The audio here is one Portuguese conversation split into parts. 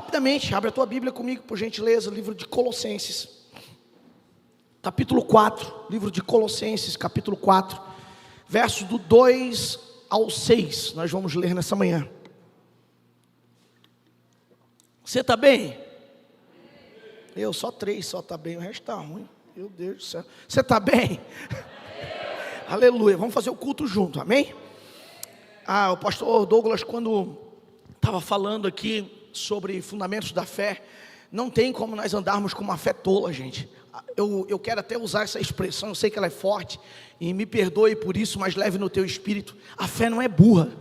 rapidamente, abre a tua Bíblia comigo, por gentileza, livro de Colossenses, capítulo 4, livro de Colossenses, capítulo 4, versos do 2 ao 6, nós vamos ler nessa manhã. Você está bem? Eu, só 3, só está bem, o resto está ruim, meu Deus do céu. Você está bem? Aleluia, vamos fazer o culto junto, amém? O pastor Douglas, quando estava falando aqui sobre fundamentos da fé, não tem como nós andarmos com uma fé tola, gente. Eu quero até usar essa expressão, eu sei que ela é forte, e me perdoe por isso, mas leve no teu espírito. A fé não é burra.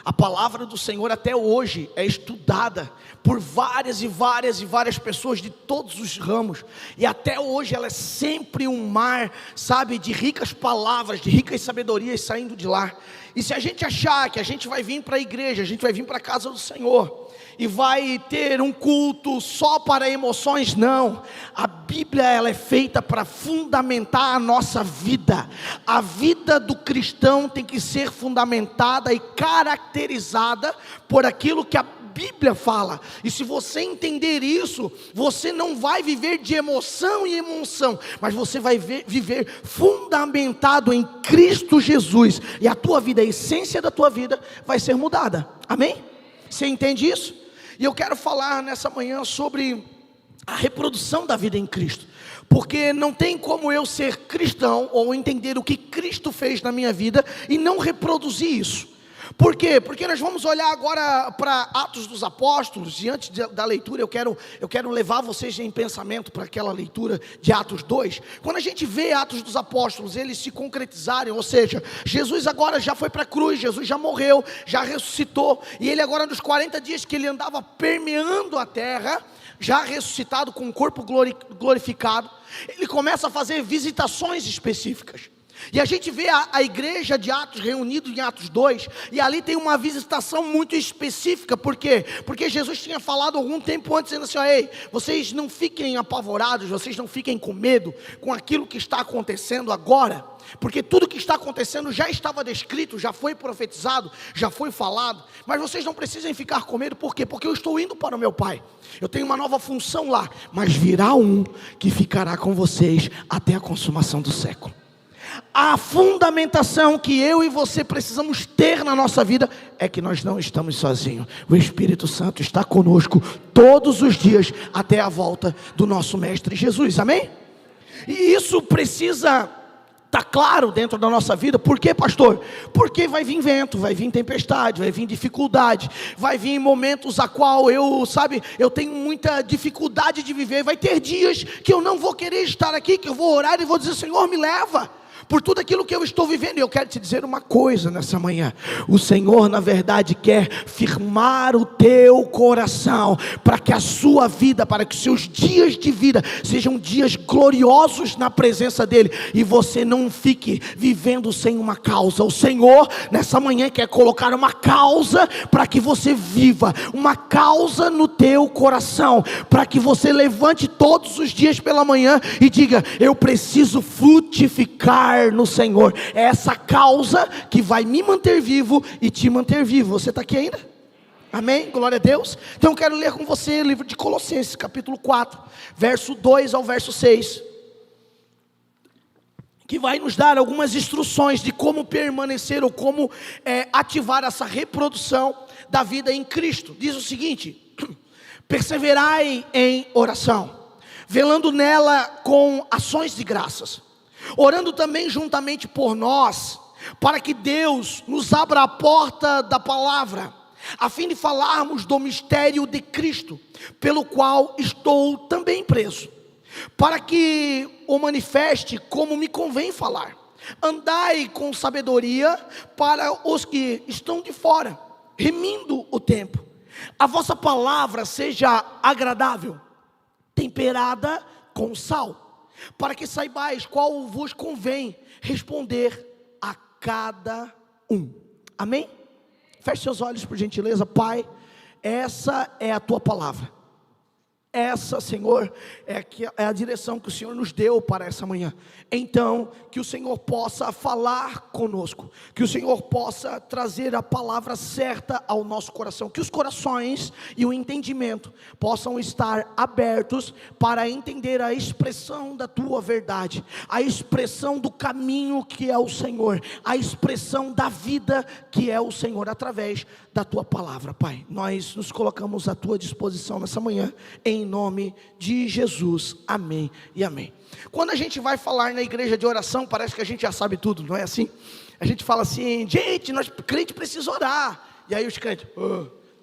A palavra do Senhor até hoje é estudada por várias pessoas de todos os ramos, e até hoje ela é sempre um mar, sabe, de ricas palavras, de ricas sabedorias saindo de lá. E se a gente achar que a gente vai vir para a igreja, a gente vai vir para a casa do Senhor e vai ter um culto só para emoções, não. A Bíblia, ela é feita para fundamentar a nossa vida. A vida do cristão tem que ser fundamentada e caracterizada por aquilo que a Bíblia fala. E se você entender isso, você não vai viver de emoção em emoção, mas você vai viver fundamentado em Cristo Jesus, e a tua vida, a essência da tua vida vai ser mudada, amém? Você entende isso? E eu quero falar nessa manhã sobre a reprodução da vida em Cristo, porque não tem como eu ser cristão ou entender o que Cristo fez na minha vida e não reproduzir isso. Por quê? Porque nós vamos olhar agora para Atos dos Apóstolos, e antes da leitura eu quero levar vocês em pensamento para aquela leitura de Atos 2, quando a gente vê Atos dos Apóstolos, eles se concretizarem, ou seja, Jesus agora já foi para a cruz, Jesus já morreu, já ressuscitou, e ele agora nos 40 dias que ele andava permeando a terra, já ressuscitado com o corpo glorificado, ele começa a fazer visitações específicas. E a gente vê a igreja de Atos reunida em Atos 2, e ali tem uma visitação muito específica. Por quê? Porque Jesus tinha falado algum tempo antes, dizendo assim: ei, vocês não fiquem apavorados, vocês não fiquem com medo com aquilo que está acontecendo agora, porque tudo que está acontecendo já estava descrito, já foi profetizado, já foi falado, mas vocês não precisem ficar com medo. Por quê? Porque eu estou indo para o meu Pai, eu tenho uma nova função lá, mas virá um que ficará com vocês até a consumação do século. A fundamentação que eu e você precisamos ter na nossa vida é que nós não estamos sozinhos. O Espírito Santo está conosco todos os dias até a volta do nosso Mestre Jesus, amém? E isso precisa estar claro dentro da nossa vida. Por quê, pastor? Porque vai vir vento, vai vir tempestade, vai vir dificuldade, vai vir momentos a qual eu tenho muita dificuldade de viver. Vai ter dias que eu não vou querer estar aqui, que eu vou orar e vou dizer: Senhor, me leva por tudo aquilo que eu estou vivendo. E eu quero te dizer uma coisa nessa manhã: o Senhor na verdade quer firmar o teu coração, para que a sua vida, para que os seus dias de vida sejam dias gloriosos na presença dEle, e você não fique vivendo sem uma causa. O Senhor nessa manhã quer colocar uma causa para que você viva, uma causa no teu coração, para que você levante todos os dias pela manhã e diga: eu preciso frutificar no Senhor. É essa causa que vai me manter vivo e te manter vivo. Você está aqui ainda? Amém? Glória a Deus. Então eu quero ler com você o livro de Colossenses, capítulo 4, verso 2 ao verso 6, que vai nos dar algumas instruções de como permanecer, ou como ativar essa reprodução da vida em Cristo. Diz o seguinte: perseverai em oração, velando nela com ações de graças, orando também juntamente por nós, para que Deus nos abra a porta da palavra, a fim de falarmos do mistério de Cristo, pelo qual estou também preso, para que o manifeste como me convém falar. Andai com sabedoria para os que estão de fora, remindo o tempo. A vossa palavra seja agradável, temperada com sal, para que saibais qual vos convém responder a cada um. Amém? Feche seus olhos por gentileza. Pai, essa é a tua palavra. Essa, Senhor, é a direção que o Senhor nos deu para essa manhã. Então, que o Senhor possa falar conosco, que o Senhor possa trazer a palavra certa ao nosso coração, que os corações e o entendimento possam estar abertos para entender a expressão da Tua verdade, a expressão do caminho que é o Senhor, a expressão da vida que é o Senhor, através da Tua palavra. Pai, nós nos colocamos à Tua disposição nessa manhã, em nome de Jesus, amém e amém. Quando a gente vai falar na igreja de oração, parece que a gente já sabe tudo, não é assim? A gente fala assim, gente, nós crente precisa orar, e aí os crentes,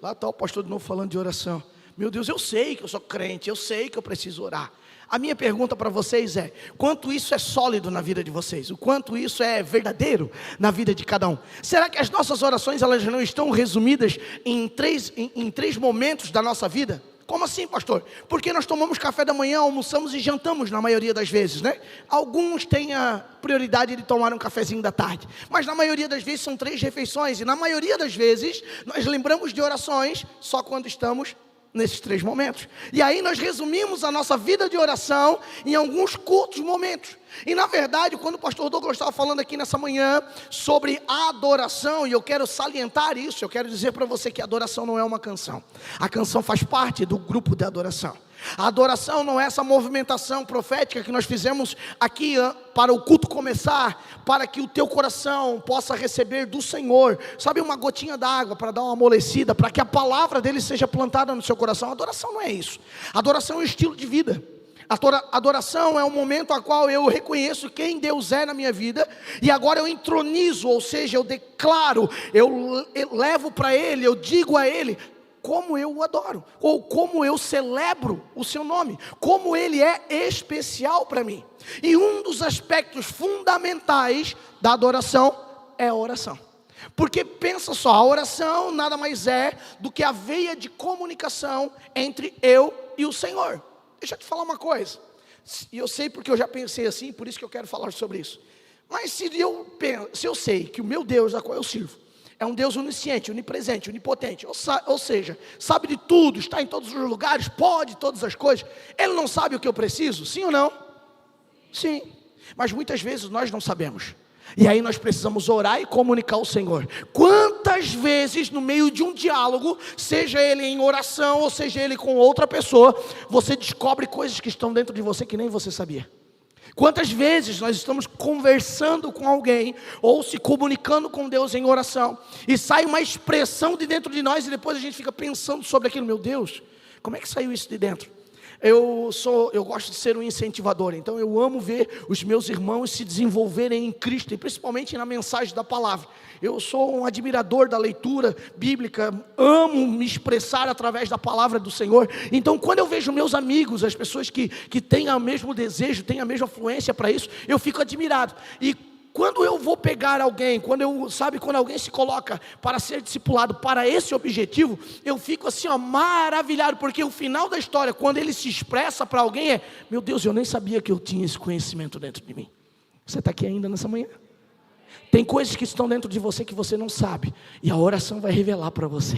lá está o pastor de novo falando de oração. Meu Deus, eu sei que eu sou crente, eu sei que eu preciso orar. A minha pergunta para vocês é, quanto isso é sólido na vida de vocês? O quanto isso é verdadeiro na vida de cada um? Será que as nossas orações, elas não estão resumidas em três momentos da nossa vida? Como assim, pastor? Porque nós tomamos café da manhã, almoçamos e jantamos na maioria das vezes, né? Alguns têm a prioridade de tomar um cafezinho da tarde, mas na maioria das vezes são 3 refeições, e na maioria das vezes nós lembramos de orações só quando estamos nesses 3 momentos. E aí nós resumimos a nossa vida de oração em alguns curtos momentos. E na verdade, quando o pastor Douglas estava falando aqui nessa manhã sobre a adoração, e eu quero salientar isso, eu quero dizer para você que a adoração não é uma canção. A canção faz parte do grupo de adoração. A adoração não é essa movimentação profética que nós fizemos aqui para o culto começar, para que o teu coração possa receber do Senhor, sabe, uma gotinha d'água para dar uma amolecida, para que a palavra dele seja plantada no seu coração. A adoração não é isso. A adoração é um estilo de vida. A adoração é um momento a qual eu reconheço quem Deus é na minha vida, e agora eu entronizo, ou seja, eu declaro, eu levo para Ele, eu digo a Ele como eu o adoro, ou como eu celebro o seu nome, como Ele é especial para mim. E um dos aspectos fundamentais da adoração é a oração. Porque pensa só, a oração nada mais é do que a veia de comunicação entre eu e o Senhor. Deixa eu te falar uma coisa, e eu sei porque eu já pensei assim, por isso que eu quero falar sobre isso. Mas se eu sei que o meu Deus a qual eu sirvo é um Deus onisciente, onipresente, onipotente, ou seja, sabe de tudo, está em todos os lugares, pode todas as coisas, Ele não sabe o que eu preciso, sim ou não? Sim, mas muitas vezes nós não sabemos. E aí nós precisamos orar e comunicar ao Senhor. Quantas vezes no meio de um diálogo, seja ele em oração ou seja ele com outra pessoa, você descobre coisas que estão dentro de você que nem você sabia? Quantas vezes nós estamos conversando com alguém ou se comunicando com Deus em oração e sai uma expressão de dentro de nós e depois a gente fica pensando sobre aquilo. Meu Deus, como é que saiu isso de dentro? Eu gosto de ser um incentivador, então eu amo ver os meus irmãos se desenvolverem em Cristo, e principalmente na mensagem da palavra. Eu sou um admirador da leitura bíblica, amo me expressar através da palavra do Senhor. Então quando eu vejo meus amigos, as pessoas que têm o mesmo desejo, têm a mesma fluência para isso, eu fico admirado. E quando eu vou pegar alguém, quando alguém se coloca para ser discipulado para esse objetivo, eu fico assim, maravilhado, porque o final da história, quando ele se expressa para alguém é, meu Deus, eu nem sabia que eu tinha esse conhecimento dentro de mim. Você está aqui ainda nessa manhã? Tem coisas que estão dentro de você que você não sabe, e a oração vai revelar para você.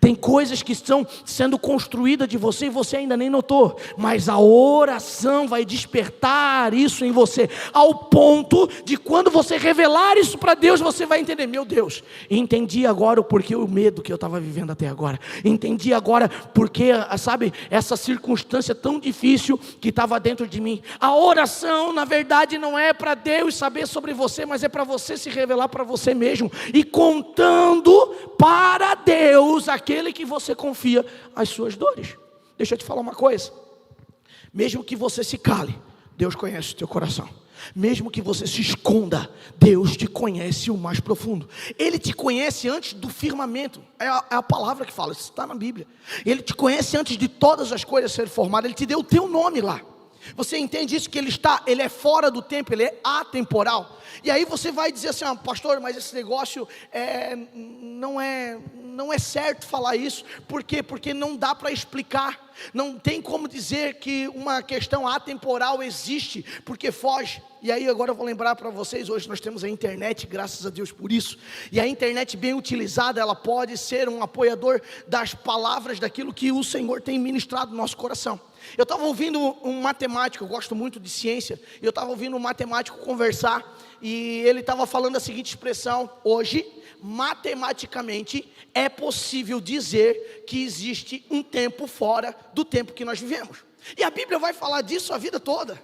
Tem coisas que estão sendo construídas de você e você ainda nem notou, mas a oração vai despertar isso em você, ao ponto de quando você revelar isso para Deus, você vai entender, meu Deus, entendi agora o porquê o medo que eu estava vivendo até agora, entendi agora porque, sabe, essa circunstância tão difícil que estava dentro de mim. A oração na verdade não é para Deus saber sobre você, mas é para você se revelar para você mesmo, e contando para Deus aquele que você confia as suas dores. Deixa eu te falar uma coisa, mesmo que você se cale, Deus conhece o teu coração. Mesmo que você se esconda, Deus te conhece o mais profundo. Ele te conhece antes do firmamento, é a palavra que fala, isso está na Bíblia. Ele te conhece antes de todas as coisas serem formadas, Ele te deu o teu nome lá. Você entende isso, que ele é fora do tempo, ele é atemporal. E aí você vai dizer assim, pastor, mas esse negócio não é certo falar isso. Por quê? Porque não dá para explicar. Não tem como dizer que uma questão atemporal existe, porque foge. E aí agora eu vou lembrar para vocês, hoje nós temos a internet, graças a Deus por isso. E a internet bem utilizada, ela pode ser um apoiador das palavras, daquilo que o Senhor tem ministrado no nosso coração. Eu estava ouvindo um matemático, eu gosto muito de ciência, eu estava ouvindo um matemático conversar, e ele estava falando a seguinte expressão: hoje, matematicamente, é possível dizer que existe um tempo fora do tempo que nós vivemos. E a Bíblia vai falar disso a vida toda.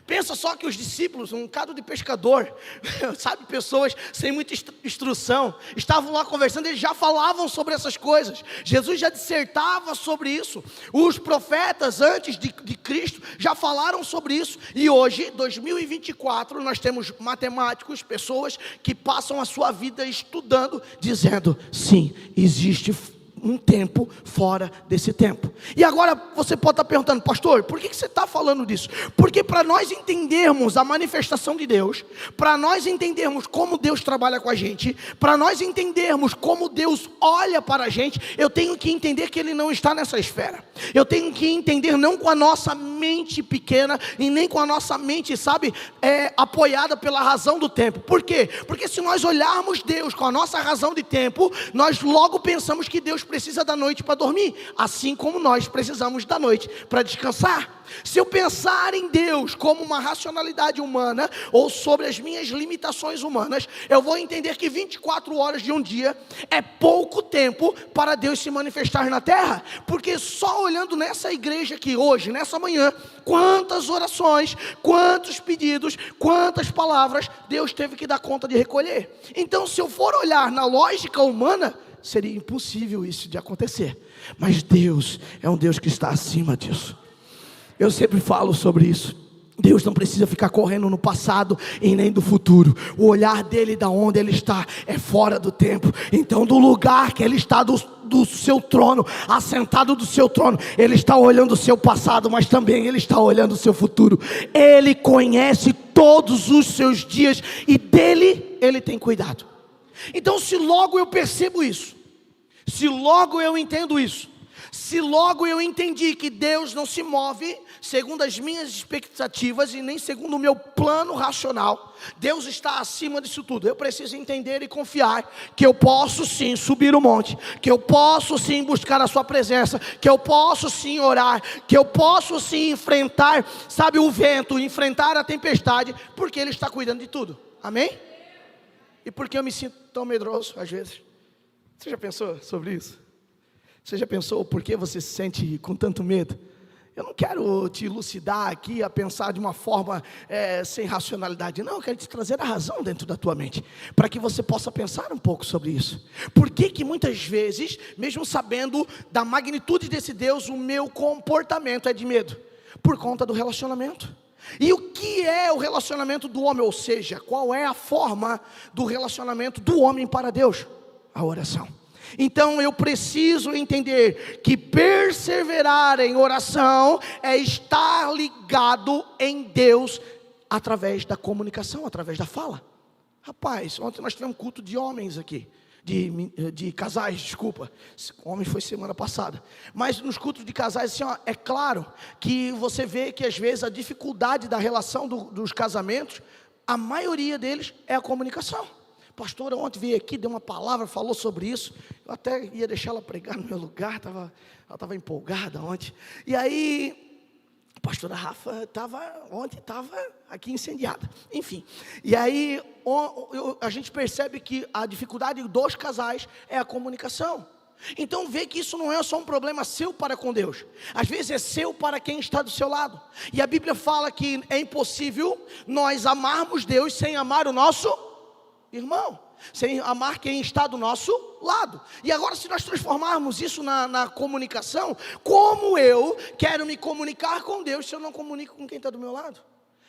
Pensa só que os discípulos, um bocado de pescador, sabe, pessoas sem muita instrução, estavam lá conversando, eles já falavam sobre essas coisas. Jesus já dissertava sobre isso. Os profetas antes de Cristo já falaram sobre isso. E hoje, 2024, nós temos matemáticos, pessoas que passam a sua vida estudando, dizendo: sim, existe um tempo fora desse tempo. E agora você pode estar perguntando: pastor, por que você está falando disso? Porque para nós entendermos a manifestação de Deus, para nós entendermos como Deus trabalha com a gente, para nós entendermos como Deus olha para a gente, eu tenho que entender que Ele não está nessa esfera. Eu tenho que entender não com a nossa mente pequena e nem com a nossa mente, sabe, apoiada pela razão do tempo. Por quê? Porque se nós olharmos Deus com a nossa razão de tempo, nós logo pensamos que Deus precisa da noite para dormir, assim como nós precisamos da noite para descansar. Se eu pensar em Deus como uma racionalidade humana, ou sobre as minhas limitações humanas, eu vou entender que 24 horas de um dia é pouco tempo para Deus se manifestar na terra. Porque só olhando nessa igreja aqui hoje, nessa manhã, quantas orações, quantos pedidos, quantas palavras Deus teve que dar conta de recolher. Então, se eu for olhar na lógica humana, seria impossível isso de acontecer. Mas Deus é um Deus que está acima disso. Eu sempre falo sobre isso. Deus não precisa ficar correndo no passado e nem do futuro. O olhar dele, da onde ele está, é fora do tempo. Então, do lugar que ele está, do seu trono, assentado do seu trono, ele está olhando o seu passado, mas também ele está olhando o seu futuro. Ele conhece todos os seus dias e dele ele tem cuidado. Então, se logo eu percebo isso, se logo eu entendo isso, se logo eu entendi que Deus não se move segundo as minhas expectativas e nem segundo o meu plano racional, Deus está acima disso tudo. Eu preciso entender e confiar que eu posso sim subir o monte, que eu posso sim buscar a sua presença, que eu posso sim orar, que eu posso sim enfrentar, sabe, o vento, enfrentar a tempestade, porque Ele está cuidando de tudo. Amém? E por que eu me sinto tão medroso às vezes? Você já pensou sobre isso? Você já pensou por que você se sente com tanto medo? Eu não quero te elucidar aqui a pensar de uma forma sem racionalidade. Não, eu quero te trazer a razão dentro da tua mente, para que você possa pensar um pouco sobre isso. Por que muitas vezes, mesmo sabendo da magnitude desse Deus, o meu comportamento é de medo? Por conta do relacionamento. E o que é o relacionamento do homem? Ou seja, qual é a forma do relacionamento do homem para Deus? A oração. Então eu preciso entender que perseverar em oração é estar ligado em Deus através da comunicação, através da fala. Rapaz, ontem nós tivemos um culto de homens aqui, de casais, desculpa. Homem foi semana passada. Mas nos cultos de casais, assim, ó, é claro que você vê que às vezes a dificuldade da relação dos casamentos, a maioria deles é a comunicação. Pastora ontem veio aqui, deu uma palavra, falou sobre isso. Eu até ia deixar ela pregar no meu lugar, ela estava empolgada ontem. E aí, a pastora Rafa ontem estava aqui incendiada. Enfim, e aí a gente percebe que a dificuldade dos casais é a comunicação. Então vê que isso não é só um problema seu para com Deus, às vezes é seu para quem está do seu lado. E a Bíblia fala que é impossível nós amarmos Deus sem amar o nosso irmão, sem amar quem está do nosso lado. E agora, se nós transformarmos isso na comunicação, como eu quero me comunicar com Deus se eu não comunico com quem está do meu lado?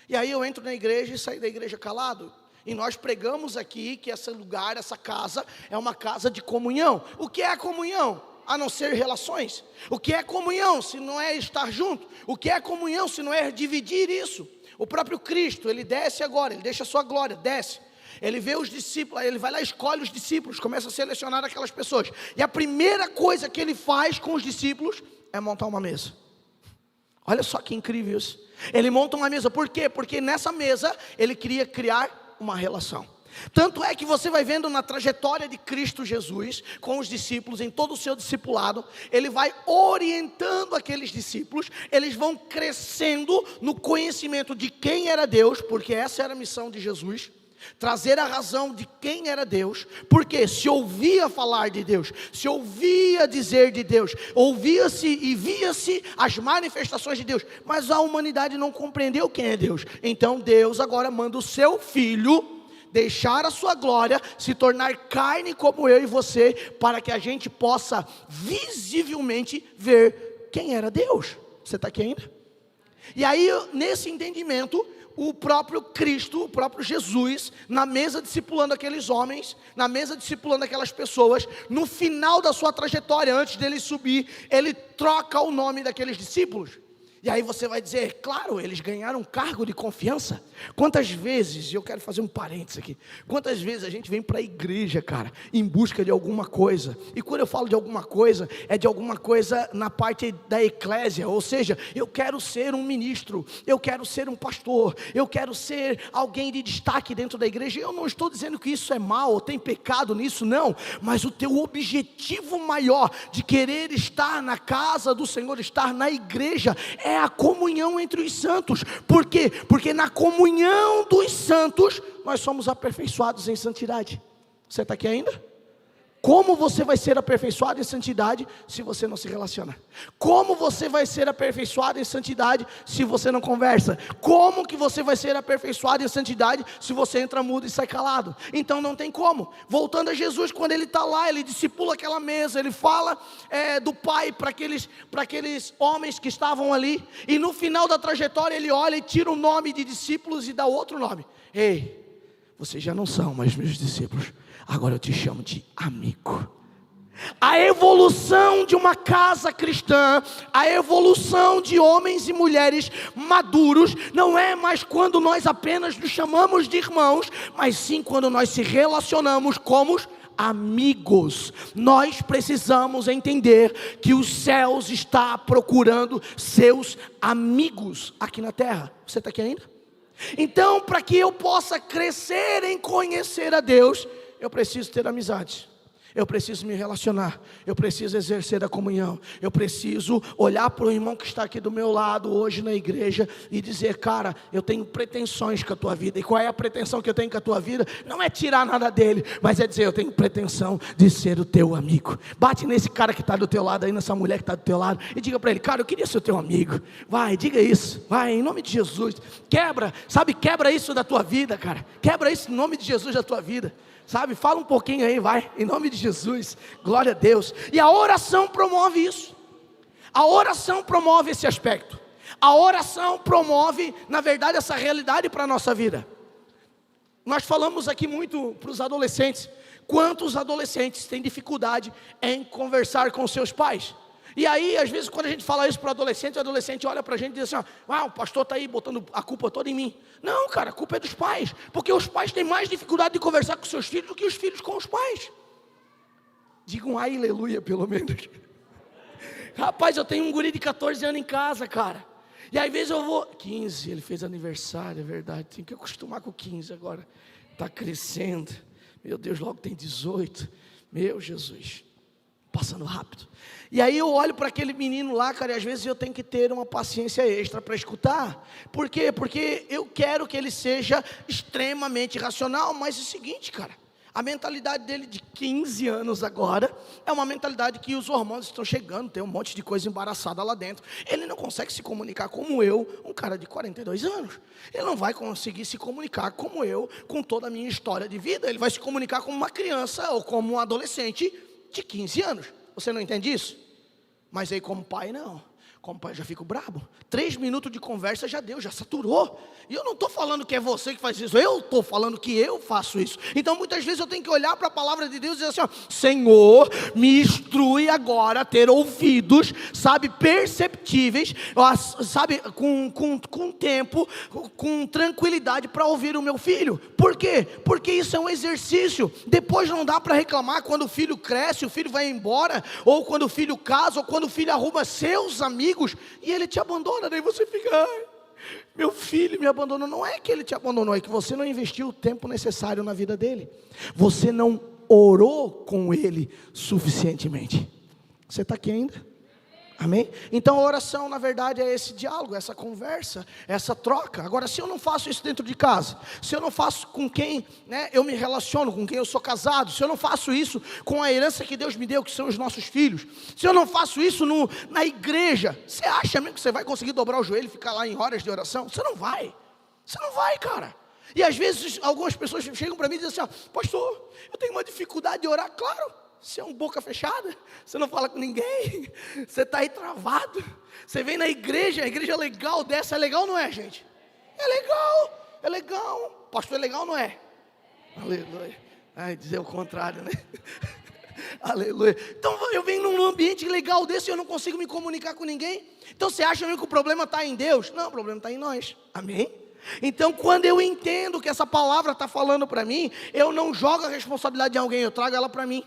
E aí eu entro na igreja e saio da igreja calado. E nós pregamos aqui que esse lugar, essa casa, é uma casa de comunhão. O que é a comunhão? A não ser relações. O que é comunhão se não é estar junto? O que é comunhão se não é dividir isso? O próprio Cristo, Ele desce agora, Ele deixa a sua glória, desce. Ele vê os discípulos, ele vai lá, escolhe os discípulos, começa a selecionar aquelas pessoas. E a primeira coisa que ele faz com os discípulos é montar uma mesa. Olha só que incrível isso. Ele monta uma mesa, por quê? Porque nessa mesa ele queria criar uma relação. Tanto é que você vai vendo na trajetória de Cristo Jesus com os discípulos, em todo o seu discipulado, ele vai orientando aqueles discípulos, eles vão crescendo no conhecimento de quem era Deus, porque essa era a missão de Jesus, trazer a razão de quem era Deus, porque se ouvia falar de Deus, se ouvia dizer de Deus, ouvia-se e via-se as manifestações de Deus, mas a humanidade não compreendeu quem é Deus. Então Deus agora manda o seu Filho deixar a sua glória, se tornar carne como eu e você, para que a gente possa visivelmente ver quem era Deus. Você está aqui ainda? E aí, nesse entendimento, o próprio Cristo, o próprio Jesus, na mesa discipulando aqueles homens, na mesa discipulando aquelas pessoas, no final da sua trajetória, antes dele subir, ele troca o nome daqueles discípulos. E aí você vai dizer, claro, eles ganharam um cargo de confiança. Quantas vezes, e eu quero fazer um parênteses aqui, quantas vezes a gente vem para a igreja, cara, em busca de alguma coisa, e quando eu falo de alguma coisa, é de alguma coisa na parte da eclésia, ou seja, eu quero ser um ministro, eu quero ser um pastor, eu quero ser alguém de destaque dentro da igreja. Eu não estou dizendo que isso é mal, ou tem pecado nisso, não, mas o teu objetivo maior de querer estar na casa do Senhor, estar na igreja, é a comunhão entre os santos. Por quê? Porque na comunhão dos santos nós somos aperfeiçoados em santidade. Você está aqui ainda? Como você vai ser aperfeiçoado em santidade se você não se relaciona? Como você vai ser aperfeiçoado em santidade se você não conversa? Como que você vai ser aperfeiçoado em santidade se você entra mudo e sai calado? Então não tem como. Voltando a Jesus, quando ele está lá, ele discipula aquela mesa, ele fala do Pai para aqueles homens que estavam ali, e no final da trajetória ele olha e tira o nome de discípulos e dá outro nome. Ei, vocês já não são mais meus discípulos, agora eu te chamo de amigo. A evolução de uma casa cristã, a evolução de homens e mulheres maduros, não é mais quando nós apenas nos chamamos de irmãos, mas sim quando nós se relacionamos como amigos. Nós precisamos entender que os céus está procurando seus amigos aqui na terra. Você está aqui ainda? Então, para que eu possa crescer em conhecer a Deus, eu preciso ter amizade, eu preciso me relacionar, eu preciso exercer a comunhão, eu preciso olhar para o irmão que está aqui do meu lado hoje na igreja e dizer, cara, eu tenho pretensões com a tua vida. E qual é a pretensão que eu tenho com a tua vida? Não é tirar nada dele, mas é dizer, eu tenho pretensão de ser o teu amigo. Bate nesse cara que está do teu lado aí, nessa mulher que está do teu lado, e diga para ele, cara, eu queria ser o teu amigo. Vai, diga isso, vai, em nome de Jesus. Quebra isso da tua vida, cara. Quebra isso em nome de Jesus da tua vida. Sabe, fala um pouquinho aí, vai, em nome de Jesus, glória a Deus. E a oração promove isso. A oração promove esse aspecto. A oração promove, na verdade, essa realidade para a nossa vida. Nós falamos aqui muito para os adolescentes. Quantos adolescentes têm dificuldade em conversar com seus pais? E aí, às vezes, quando a gente fala isso para o adolescente olha para a gente e diz assim, o pastor está aí botando a culpa toda em mim. Não, cara, a culpa é dos pais, porque os pais têm mais dificuldade de conversar com seus filhos do que os filhos com os pais. Diga um aleluia, pelo menos. Rapaz, eu tenho um guri de 14 anos em casa, cara. E às vezes eu vou... 15, ele fez aniversário, é verdade. Tem que acostumar com 15 agora. Está crescendo. Meu Deus, logo tem 18. Meu Jesus. Passando rápido. E aí eu olho para aquele menino lá, cara, e às vezes eu tenho que ter uma paciência extra para escutar. Por quê? Porque eu quero que ele seja extremamente racional. Mas é o seguinte, cara, a mentalidade dele de 15 anos agora é uma mentalidade que os hormônios estão chegando, tem um monte de coisa embaraçada lá dentro. Ele não consegue se comunicar como eu, um cara de 42 anos. Ele não vai conseguir se comunicar como eu, com toda a minha história de vida. Ele vai se comunicar como uma criança ou como um adolescente de 15 anos. Você não entende isso? Mas aí como pai não. Como pai eu já fico brabo. 3 minutos de conversa já deu, já saturou. E eu não estou falando que é você que faz isso, eu estou falando que eu faço isso. Então muitas vezes eu tenho que olhar para a palavra de Deus e dizer assim, Senhor, me instrui agora a ter ouvidos, sabe, perceptíveis, sabe, com tempo, com tranquilidade para ouvir o meu filho. Por quê? Porque isso é um exercício. Depois não dá para reclamar quando o filho cresce, o filho vai embora, ou quando o filho casa, ou quando o filho arruma seus amigos, amigos, e ele te abandona, daí você fica, ai, meu filho me abandonou. Não é que ele te abandonou, é que você não investiu o tempo necessário na vida dele, você não orou com ele suficientemente. Você está aqui ainda? Amém? Então a oração na verdade é esse diálogo, essa conversa, essa troca. Agora, se eu não faço isso dentro de casa, se eu não faço com quem, né, eu me relaciono, com quem eu sou casado, se eu não faço isso com a herança que Deus me deu, que são os nossos filhos, se eu não faço isso na igreja, você acha mesmo que você vai conseguir dobrar o joelho e ficar lá em horas de oração? Você não vai, cara. E às vezes algumas pessoas chegam para mim e dizem assim, pastor, eu tenho uma dificuldade de orar. Claro, você é um boca fechada, você não fala com ninguém, você está aí travado. Você vem na igreja, a igreja legal dessa, é legal ou não é, gente? É legal, pastor, é legal ou não é? Aleluia, ai, dizer o contrário, né? Aleluia. Então eu venho num ambiente legal desse e eu não consigo me comunicar com ninguém. Então você acha mesmo que o problema está em Deus? Não, o problema está em nós, amém? Então quando eu entendo que essa palavra está falando para mim, eu não jogo a responsabilidade de alguém, eu trago ela para mim.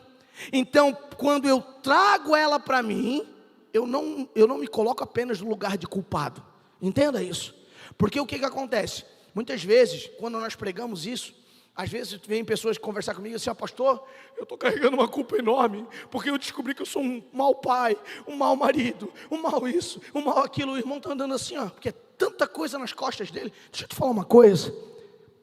Então, quando eu trago ela para mim, eu não me coloco apenas no lugar de culpado. Entenda isso. Porque o que acontece? Muitas vezes, quando nós pregamos isso, às vezes vem pessoas conversar comigo assim, pastor, eu estou carregando uma culpa enorme, porque eu descobri que eu sou um mau pai, um mau marido, um mau isso, um mau aquilo. O irmão está andando assim, porque é tanta coisa nas costas dele. Deixa eu te falar uma coisa.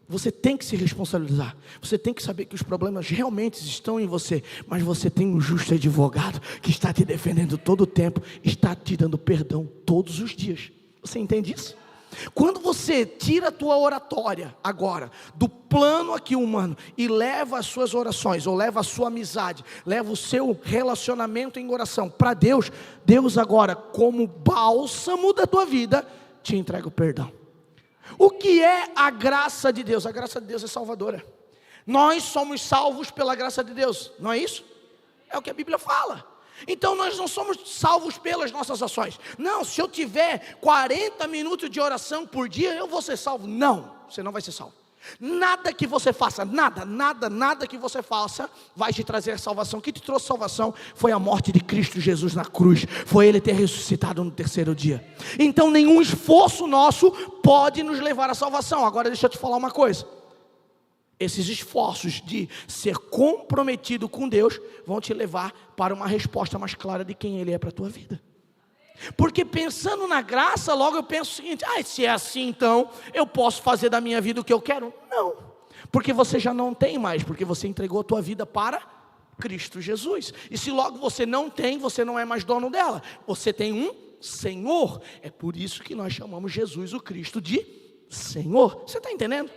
Você tem que se responsabilizar, você tem que saber que os problemas realmente estão em você, mas você tem um justo advogado que está te defendendo todo o tempo, está te dando perdão todos os dias. Você entende isso? Quando você tira a tua oratória agora do plano aqui humano e leva as suas orações, ou leva a sua amizade, leva o seu relacionamento em oração para Deus, Deus agora, como bálsamo da tua vida, te entrega o perdão. O que é a graça de Deus? A graça de Deus é salvadora. Nós somos salvos pela graça de Deus, não é isso? É o que a Bíblia fala. Então nós não somos salvos pelas nossas ações. Não, se eu tiver 40 minutos de oração por dia, eu vou ser salvo. Não, você não vai ser salvo. Nada que você faça, nada que você faça vai te trazer salvação. O que te trouxe salvação foi a morte de Cristo Jesus na cruz, foi Ele ter ressuscitado no terceiro dia. Então nenhum esforço nosso pode nos levar à salvação. Agora deixa eu te falar uma coisa, esses esforços de ser comprometido com Deus vão te levar para uma resposta mais clara de quem Ele é para a tua vida. Porque pensando na graça, logo eu penso o seguinte, se é assim então, eu posso fazer da minha vida o que eu quero? Não, porque você já não tem mais, porque você entregou a tua vida para Cristo Jesus, e se logo você não tem, você não é mais dono dela, você tem um Senhor, é por isso que nós chamamos Jesus o Cristo de Senhor. Você está entendendo?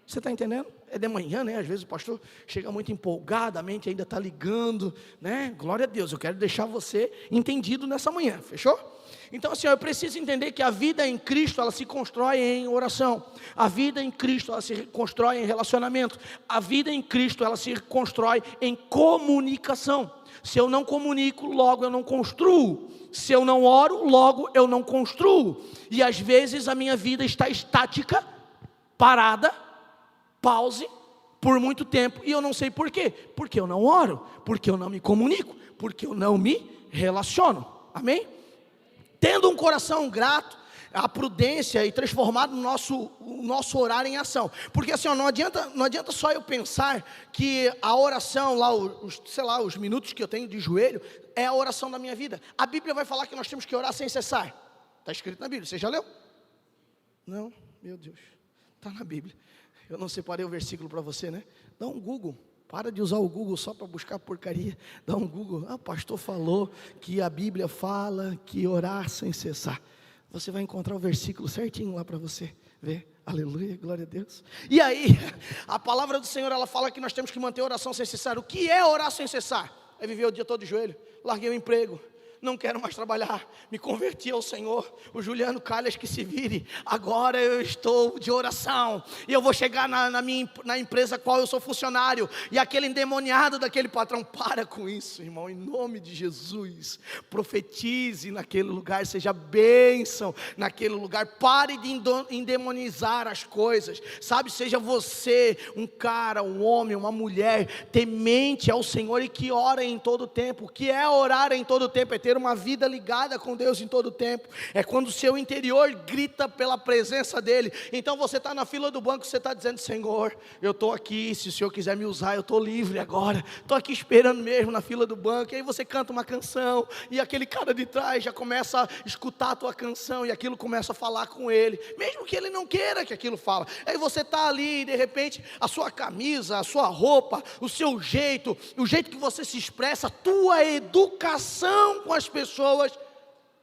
Você está entendendo? É de manhã, né? Às vezes o pastor chega muito empolgado, a mente ainda está ligando, né? Glória a Deus, eu quero deixar você entendido nessa manhã, fechou? Então assim, eu preciso entender que a vida em Cristo, ela se constrói em oração. A vida em Cristo, ela se constrói em relacionamento. A vida em Cristo, ela se constrói em comunicação. Se eu não comunico, logo eu não construo. Se eu não oro, logo eu não construo. E às vezes a minha vida está estática, parada, pause por muito tempo, e eu não sei por quê, porque eu não oro, porque eu não me comunico, porque eu não me relaciono, amém? Tendo um coração grato, a prudência e transformado o nosso orar em ação, porque assim, não adianta só eu pensar que a oração, lá os minutos que eu tenho de joelho, é a oração da minha vida. A Bíblia vai falar que nós temos que orar sem cessar, está escrito na Bíblia, você já leu? Não, meu Deus, está na Bíblia. Eu não separei o versículo para você, né? Dá um Google, para de usar o Google só para buscar porcaria. Dá um Google, o pastor falou que a Bíblia fala que orar sem cessar. Você vai encontrar o versículo certinho lá para você ver. Aleluia, glória a Deus. E aí, a palavra do Senhor, ela fala que nós temos que manter a oração sem cessar. O que é orar sem cessar? É viver o dia todo de joelho. Larguei o emprego, não quero mais trabalhar, me converti ao Senhor. O Juliano Calhas que se vire, agora eu estou de oração, e eu vou chegar na empresa qual eu sou funcionário, e aquele endemoniado daquele patrão, para com isso, irmão, em nome de Jesus, profetize naquele lugar, seja bênção naquele lugar, pare de endemonizar as coisas, sabe, seja você um cara, um homem, uma mulher, temente ao Senhor e que ora em todo tempo. O que é orar em todo tempo? É ter viver uma vida ligada com Deus em todo o tempo. É quando o seu interior grita pela presença dEle. Então você está na fila do banco, você está dizendo: Senhor, eu estou aqui, se o Senhor quiser me usar, eu estou livre agora. Estou aqui esperando mesmo na fila do banco. E aí você canta uma canção, e aquele cara de trás já começa a escutar a tua canção, e aquilo começa a falar com ele, mesmo que ele não queira que aquilo fala. Aí você está ali, e de repente a sua camisa, a sua roupa, o seu jeito, o jeito que você se expressa, a tua educação com as pessoas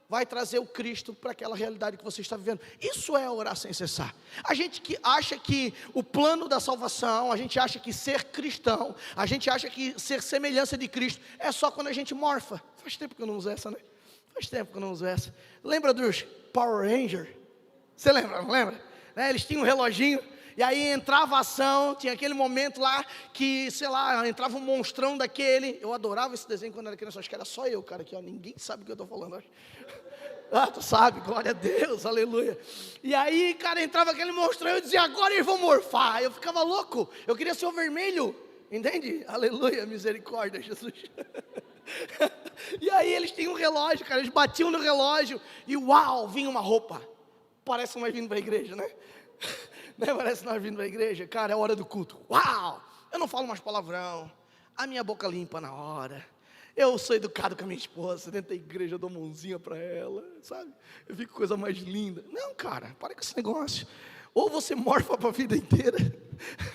vai trazer o Cristo para aquela realidade que você está vivendo. Isso é orar sem cessar. A gente que acha que o plano da salvação, a gente acha que ser cristão, a gente acha que ser semelhança de Cristo é só quando a gente morfa. Faz tempo que eu não uso essa, né? Faz tempo que eu não uso essa. Lembra dos Power Rangers? Você lembra, não lembra? Eles tinham um reloginho, e aí entrava a ação, tinha aquele momento lá que, sei lá, entrava um monstrão daquele. Eu adorava esse desenho quando era criança, acho que era só eu, cara, aqui, ó, ninguém sabe o que eu estou falando, acho. Ah, tu sabe, glória a Deus, aleluia. E aí, cara, entrava aquele monstrão, eu dizia: agora eles vão morfar. Eu ficava louco, eu queria ser o vermelho, entende? Aleluia, misericórdia, Jesus. E aí eles tinham um relógio, cara, eles batiam no relógio, e uau, vinha uma roupa. Parece nós vindo para a igreja, né? Parece nós vindo para a igreja. Cara, é hora do culto. Uau, eu não falo mais palavrão, a minha boca limpa na hora, eu sou educado com a minha esposa, dentro da igreja eu dou mãozinha para ela, sabe? Eu fico coisa mais linda. Não, cara, para com esse negócio. Ou você morfa para a vida inteira,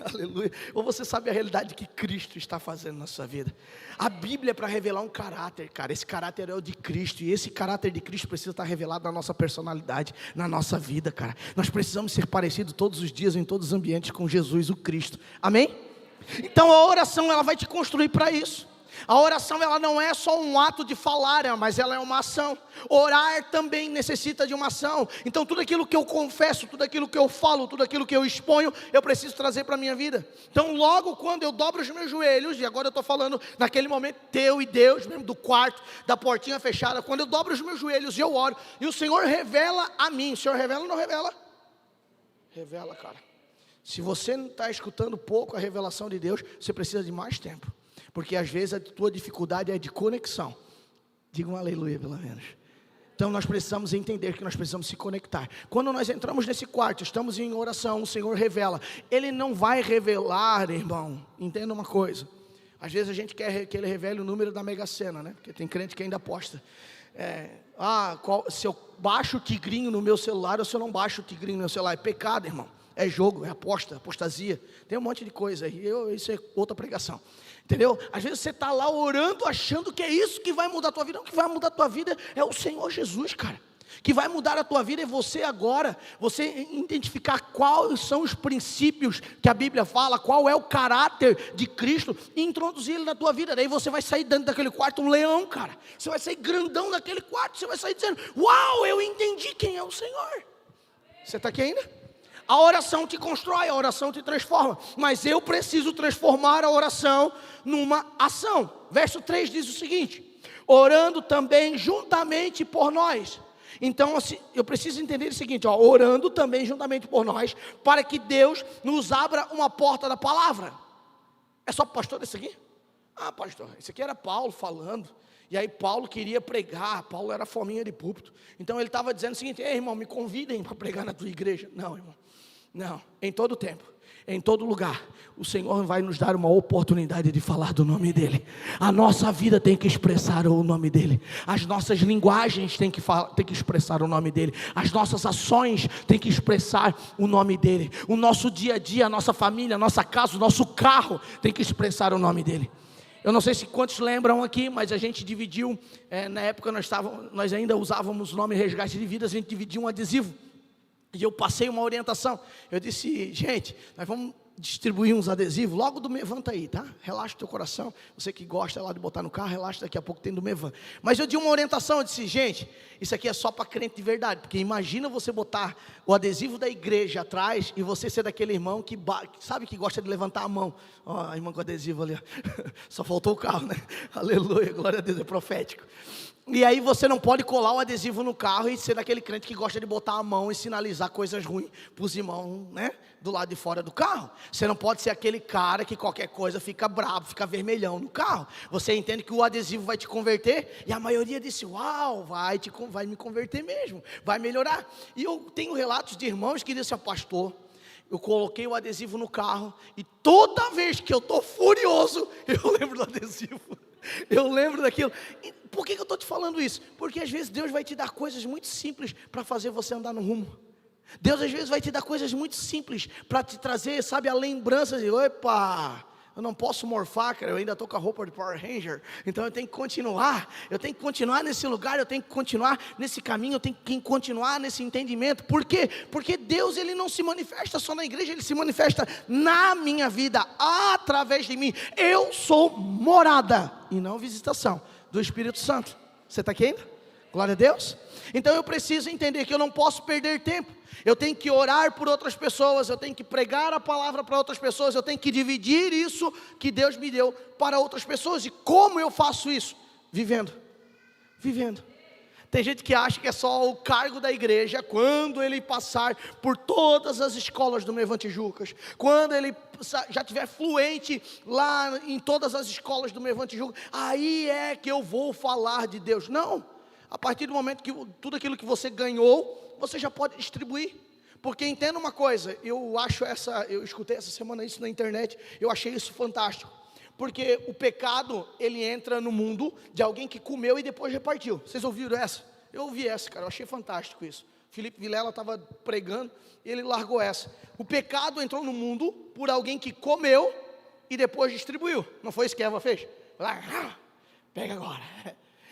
aleluia, ou você sabe a realidade que Cristo está fazendo na sua vida. A Bíblia é para revelar um caráter, cara. Esse caráter é o de Cristo, e esse caráter de Cristo precisa estar revelado na nossa personalidade, na nossa vida, cara. Nós precisamos ser parecidos todos os dias, em todos os ambientes, com Jesus, o Cristo, amém? Então a oração, ela vai te construir para isso. A oração, ela não é só um ato de falar, mas ela é uma ação. Orar também necessita de uma ação. Então tudo aquilo que eu confesso, tudo aquilo que eu falo, tudo aquilo que eu exponho, eu preciso trazer para a minha vida. Então logo quando eu dobro os meus joelhos, e agora eu estou falando naquele momento teu e Deus, mesmo do quarto, da portinha fechada, quando eu dobro os meus joelhos e eu oro, e o Senhor revela a mim. O Senhor revela ou não revela? Revela, cara. Se você não está escutando pouco a revelação de Deus, você precisa de mais tempo. Porque às vezes a tua dificuldade é de conexão. Diga um aleluia pelo menos. Então nós precisamos entender que nós precisamos se conectar. Quando nós entramos nesse quarto, estamos em oração, o Senhor revela. Ele não vai revelar, irmão, entenda uma coisa. Às vezes a gente quer que Ele revele o número da Mega Sena, né? Porque tem crente que ainda aposta. Se eu baixo o tigrinho no meu celular, ou se eu não baixo o tigrinho no meu celular, é pecado, irmão. É jogo, é aposta, apostasia. Tem um monte de coisa aí, isso é outra pregação. Entendeu? Às vezes você está lá orando, achando que é isso que vai mudar a tua vida. Não, o que vai mudar a tua vida é o Senhor Jesus, cara. Que vai mudar a tua vida é você agora, você identificar quais são os princípios que a Bíblia fala, qual é o caráter de Cristo, e introduzir ele na tua vida. Daí você vai sair dentro daquele quarto um leão, cara. Você vai sair grandão daquele quarto, você vai sair dizendo: uau, eu entendi quem é o Senhor. Você está aqui ainda? A oração te constrói, a oração te transforma. Mas eu preciso transformar a oração numa ação. Verso 3 diz o seguinte: orando também juntamente por nós. Então eu preciso entender o seguinte, orando também juntamente por nós, para que Deus nos abra uma porta da palavra. É só pastor isso aqui? Ah, pastor, isso aqui era Paulo falando. E aí Paulo queria pregar, Paulo era fominha de púlpito. Então ele estava dizendo o seguinte: ei, irmão, me convidem para pregar na tua igreja. Não, irmão. Não, em todo tempo, em todo lugar, o Senhor vai nos dar uma oportunidade de falar do nome dEle. A nossa vida tem que expressar o nome dEle. As nossas linguagens têm que expressar o nome dEle. As nossas ações têm que expressar o nome dEle. O nosso dia a dia, a nossa família, a nossa casa, o nosso carro tem que expressar o nome dEle. Eu não sei se quantos lembram aqui, mas a gente dividiu, na época nós ainda usávamos o nome Resgate de Vidas, a gente dividiu um adesivo. E eu passei uma orientação. Eu disse: gente, nós vamos distribuir uns adesivos logo do Mevan tá aí, tá? Relaxa o teu coração. Você que gosta lá de botar no carro, relaxa, daqui a pouco tem do Mevan. Mas eu dei uma orientação, eu disse: gente, isso aqui é só para crente de verdade. Porque imagina você botar o adesivo da igreja atrás e você ser daquele irmão que sabe que gosta de levantar a mão. A irmã com o adesivo ali, ó. Só faltou o carro, né? Aleluia, glória a Deus, é profético. E aí você não pode colar o adesivo no carro e ser daquele crente que gosta de botar a mão e sinalizar coisas ruins para os irmãos, né, do lado de fora do carro. Você não pode ser aquele cara que qualquer coisa fica bravo, fica vermelhão no carro. Você entende que o adesivo vai te converter, e a maioria disse, uau, vai me converter mesmo, vai melhorar. E eu tenho relatos de irmãos que dizem, pastor, eu coloquei o adesivo no carro, e toda vez que eu estou furioso, eu lembro do adesivo. Eu lembro daquilo. E por que eu estou te falando isso? Porque às vezes Deus vai te dar coisas muito simples para fazer você andar no rumo. Deus às vezes vai te dar coisas muito simples para te trazer, sabe, a lembrança de, opa, eu não posso morfar, cara, eu ainda estou com a roupa de Power Ranger, então eu tenho que continuar nesse lugar, eu tenho que continuar nesse caminho, eu tenho que continuar nesse entendimento. Por quê? Porque Deus, Ele não se manifesta só na igreja, Ele se manifesta na minha vida, através de mim. Eu sou morada, e não visitação, do Espírito Santo. Você está aqui ainda? Glória a Deus. Então eu preciso entender que eu não posso perder tempo. Eu tenho que orar por outras pessoas, eu tenho que pregar a palavra para outras pessoas, eu tenho que dividir isso que Deus me deu para outras pessoas. E como eu faço isso? Vivendo. Tem gente que acha que é só o cargo da igreja, quando ele passar por todas as escolas do Mevã Tijucas, quando ele já estiver fluente lá em todas as escolas do Mevã Tijucas, aí é que eu vou falar de Deus. Não, a partir do momento que tudo aquilo que você ganhou, você já pode distribuir. Porque entenda uma coisa, eu escutei essa semana isso na internet, eu achei isso fantástico. Porque o pecado, ele entra no mundo de alguém que comeu e depois repartiu. Vocês ouviram essa? Eu ouvi essa, cara, eu achei fantástico isso. Felipe Vilela estava pregando e ele largou essa. O pecado entrou no mundo por alguém que comeu e depois distribuiu. Não foi isso que Eva fez? Pega agora.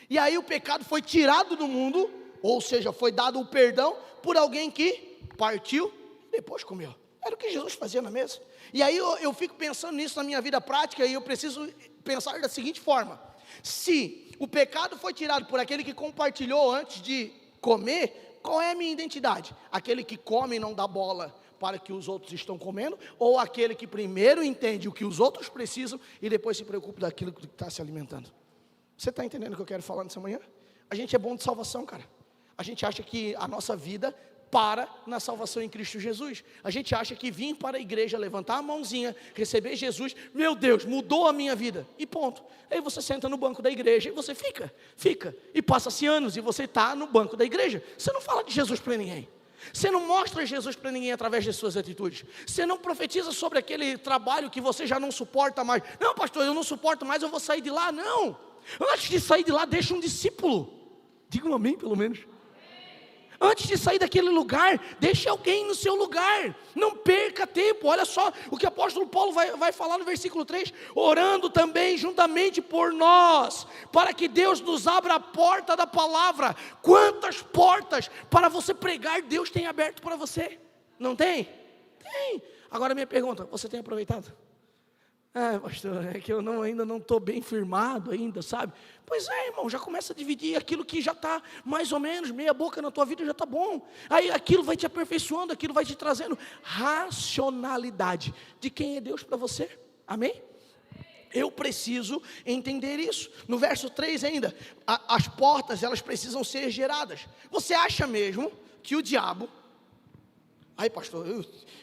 E aí o pecado foi tirado do mundo, ou seja, foi dado o perdão por alguém que partiu e depois comeu. Era o que Jesus fazia na mesa. E aí eu fico pensando nisso na minha vida prática, e eu preciso pensar da seguinte forma: se o pecado foi tirado por aquele que compartilhou antes de comer, qual é a minha identidade? Aquele que come e não dá bola para que os outros estão comendo, ou aquele que primeiro entende o que os outros precisam e depois se preocupa daquilo que está se alimentando? Você está entendendo o que eu quero falar nessa manhã? A gente é bom de salvação, cara. A gente acha que a nossa vida para na salvação em Cristo Jesus. A gente acha que vir para a igreja, levantar a mãozinha, receber Jesus, meu Deus, mudou a minha vida, e ponto. Aí você senta no banco da igreja e você fica, e passa-se anos, e você está no banco da igreja. Você não fala de Jesus para ninguém. Você não mostra Jesus para ninguém através de suas atitudes. Você não profetiza sobre aquele trabalho que você já não suporta mais. Não, pastor, eu não suporto mais, eu vou sair de lá. Não, antes de sair de lá, deixa um discípulo. Diga um amém, pelo menos. Antes de sair daquele lugar, deixe alguém no seu lugar. Não perca tempo. Olha só o que o apóstolo Paulo vai falar no versículo 3. Orando também juntamente por nós, para que Deus nos abra a porta da palavra. Quantas portas para você pregar Deus tem aberto para você? Não tem? Tem. Agora minha pergunta, você tem aproveitado? Pastor, é que eu ainda não estou bem firmado ainda, sabe? Pois é, irmão, já começa a dividir aquilo que já está mais ou menos, meia boca na tua vida já está bom. Aí aquilo vai te aperfeiçoando, aquilo vai te trazendo racionalidade de quem é Deus para você. Amém? Eu preciso entender isso. No verso 3 ainda, as portas, elas precisam ser geradas. Você acha mesmo que o diabo... Ai, pastor,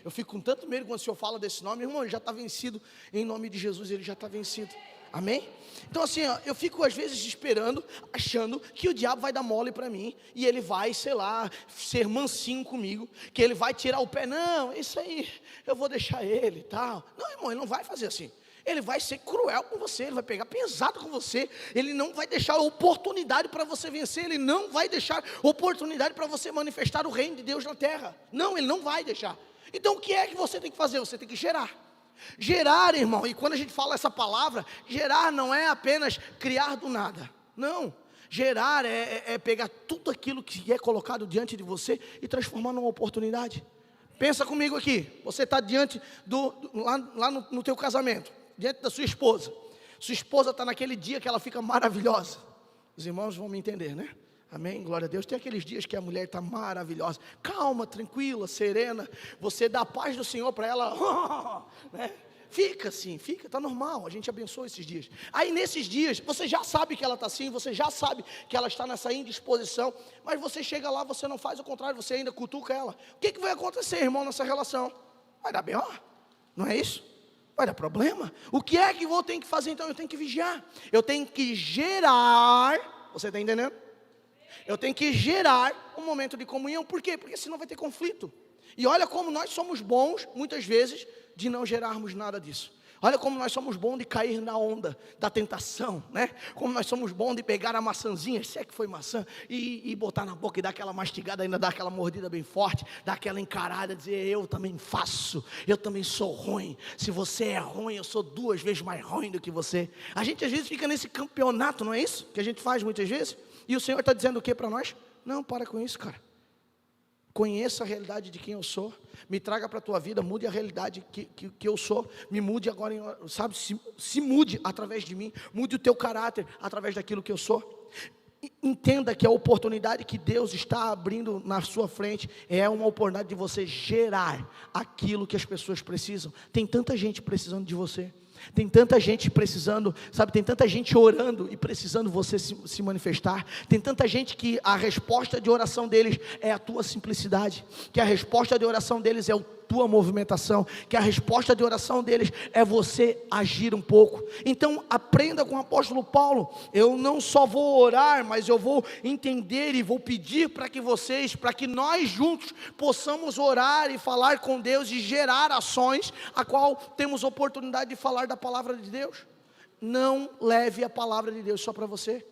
eu fico com tanto medo quando o senhor fala desse nome. Irmão, ele já está vencido. Em nome de Jesus, ele já está vencido. Amém? Então assim, eu fico às vezes esperando, achando que o diabo vai dar mole para mim, e ele vai, sei lá, ser mansinho comigo, que ele vai tirar o pé. Não, isso aí, eu vou deixar ele e tal. Não, irmão, ele não vai fazer assim. Ele vai ser cruel com você, ele vai pegar pesado com você, ele não vai deixar oportunidade para você vencer, ele não vai deixar oportunidade para você manifestar o reino de Deus na terra. Não, ele não vai deixar. Então o que é que você tem que fazer? Você tem que gerar. Gerar, irmão, e quando a gente fala essa palavra, gerar não é apenas criar do nada. Não, gerar é pegar tudo aquilo que é colocado diante de você e transformar numa oportunidade. Pensa comigo aqui, você está diante lá no teu casamento, diante da sua esposa está naquele dia que ela fica maravilhosa. Os irmãos vão me entender, né? Amém, glória a Deus. Tem aqueles dias que a mulher está maravilhosa, calma, tranquila, serena. Você dá a paz do Senhor para ela, né? Fica assim, tá normal, a gente abençoa esses dias. Aí nesses dias, você já sabe que ela está assim, você já sabe que ela está nessa indisposição, mas você chega lá, você não faz o contrário, você ainda cutuca ela. O que vai acontecer, irmão, nessa relação? Vai dar B.O., não é isso? Vai dar problema. O que é que eu tenho que fazer então? Eu tenho que vigiar, eu tenho que gerar, você está entendendo? Eu tenho que gerar um momento de comunhão. Por quê? Porque senão vai ter conflito. E olha como nós somos bons, muitas vezes, de não gerarmos nada disso. Olha como nós somos bons de cair na onda da tentação, né? Como nós somos bons de pegar a maçãzinha, se é que foi maçã, e botar na boca e dar aquela mastigada, ainda dar aquela mordida bem forte, dar aquela encarada, dizer, eu também faço, eu também sou ruim. Se você é ruim, eu sou 2 vezes mais ruim do que você. A gente às vezes fica nesse campeonato, não é isso? Que a gente faz muitas vezes. E o Senhor está dizendo o que para nós? Não, para com isso, cara. Conheça a realidade de quem eu sou. Me traga para a tua vida, mude a realidade que eu sou. Me mude agora, sabe? Se mude através de mim. Mude o teu caráter através daquilo que eu sou. Entenda que a oportunidade que Deus está abrindo na sua frente é uma oportunidade de você gerar aquilo que as pessoas precisam. Tem tanta gente precisando de você. Tem tanta gente precisando, sabe, tem tanta gente orando e precisando você se manifestar. Tem tanta gente que a resposta de oração deles é a tua simplicidade, que a resposta de oração deles é a tua movimentação, que a resposta de oração deles é você agir um pouco. Então aprenda com o apóstolo Paulo. Eu não só vou orar, mas eu vou entender e vou pedir para que nós juntos possamos orar e falar com Deus e gerar ações a qual temos oportunidade de falar da palavra de Deus. Não leve a palavra de Deus só para você.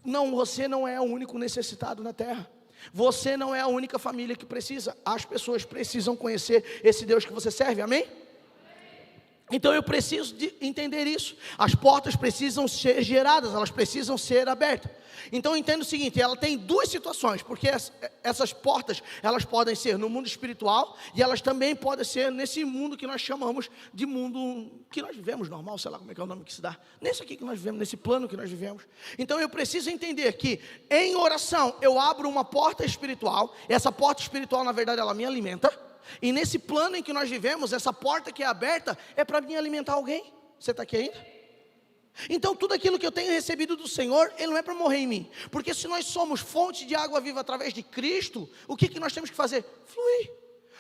Não, você não é o único necessitado na terra. Você não é a única família que precisa. As pessoas precisam conhecer esse Deus que você serve, amém? Então eu preciso de entender isso. As portas precisam ser geradas, elas precisam ser abertas. Então entenda o seguinte, ela tem 2 situações, porque essas portas, elas podem ser no mundo espiritual, e elas também podem ser nesse mundo que nós chamamos de mundo que nós vivemos normal, sei lá como é que é o nome que se dá, nesse aqui que nós vivemos, nesse plano que nós vivemos. Então eu preciso entender que em oração eu abro uma porta espiritual, essa porta espiritual na verdade ela me alimenta, e nesse plano em que nós vivemos, essa porta que é aberta é para mim alimentar alguém. Você está aqui ainda? Então tudo aquilo que eu tenho recebido do Senhor, Ele não é para morrer em mim, porque se nós somos fonte de água viva através de Cristo, o que nós temos que fazer? Fluir.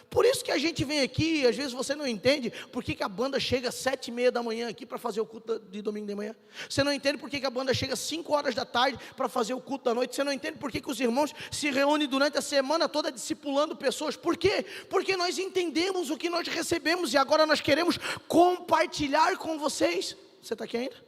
Por isso que a gente vem aqui, às vezes você não entende por que a banda chega às 7:30 da manhã aqui para fazer o culto de domingo de manhã. Você não entende por que a banda chega às 5 horas da tarde para fazer o culto da noite. Você não entende por que os irmãos se reúnem durante a semana toda discipulando pessoas. Por quê? Porque nós entendemos o que nós recebemos e agora nós queremos compartilhar com vocês. Você está aqui ainda?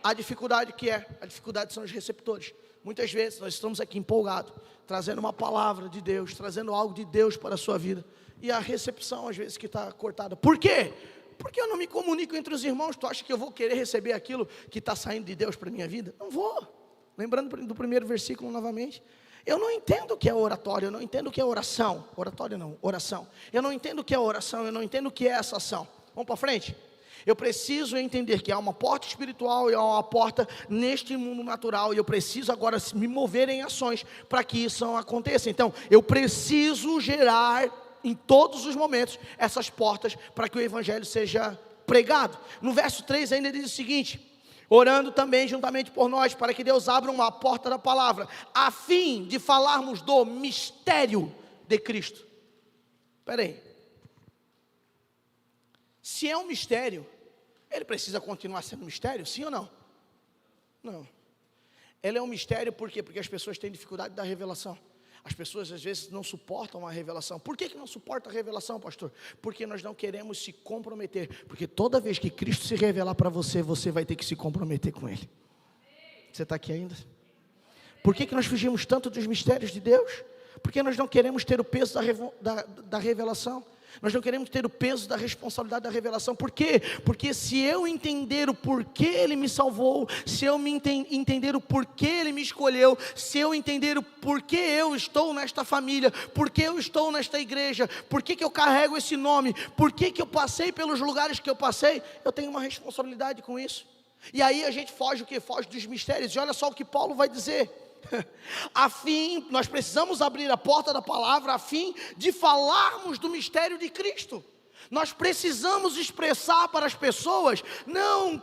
A dificuldade que é? A dificuldade são os receptores. Muitas vezes nós estamos aqui empolgados, trazendo uma palavra de Deus, trazendo algo de Deus para a sua vida, e a recepção às vezes que está cortada. Por quê? Porque eu não me comunico entre os irmãos. Tu acha que eu vou querer receber aquilo que está saindo de Deus para a minha vida? Não vou. Lembrando do primeiro versículo novamente, eu não entendo o que é oratório, eu não entendo o que é oração. Oratório não, oração. Eu não entendo o que é oração, eu não entendo o que é essa ação. Vamos para frente? Eu preciso entender que há uma porta espiritual e há uma porta neste mundo natural, e eu preciso agora me mover em ações para que isso não aconteça. Então, eu preciso gerar em todos os momentos essas portas para que o evangelho seja pregado. No verso 3 ainda diz o seguinte: orando também juntamente por nós, para que Deus abra uma porta da palavra, a fim de falarmos do mistério de Cristo. Espera aí. Se é um mistério, ele precisa continuar sendo um mistério, sim ou não? Não. Ele é um mistério por quê? Porque as pessoas têm dificuldade da revelação. As pessoas às vezes não suportam a revelação. Por que não suporta a revelação, pastor? Porque nós não queremos se comprometer. Porque toda vez que Cristo se revelar para você, você vai ter que se comprometer com Ele. Você está aqui ainda? Por que nós fugimos tanto dos mistérios de Deus? Porque nós não queremos ter o peso da revelação. Nós não queremos ter o peso da responsabilidade da revelação. Por quê? Porque se eu entender o porquê Ele me salvou, se eu entender o porquê Ele me escolheu, se eu entender o porquê eu estou nesta família, porquê eu estou nesta igreja, porquê que eu carrego esse nome, porquê que eu passei pelos lugares que eu passei, eu tenho uma responsabilidade com isso. E aí a gente foge o quê? Foge dos mistérios. E olha só o que Paulo vai dizer. Nós precisamos abrir a porta da palavra a fim de falarmos do mistério de Cristo. Nós precisamos expressar para as pessoas, não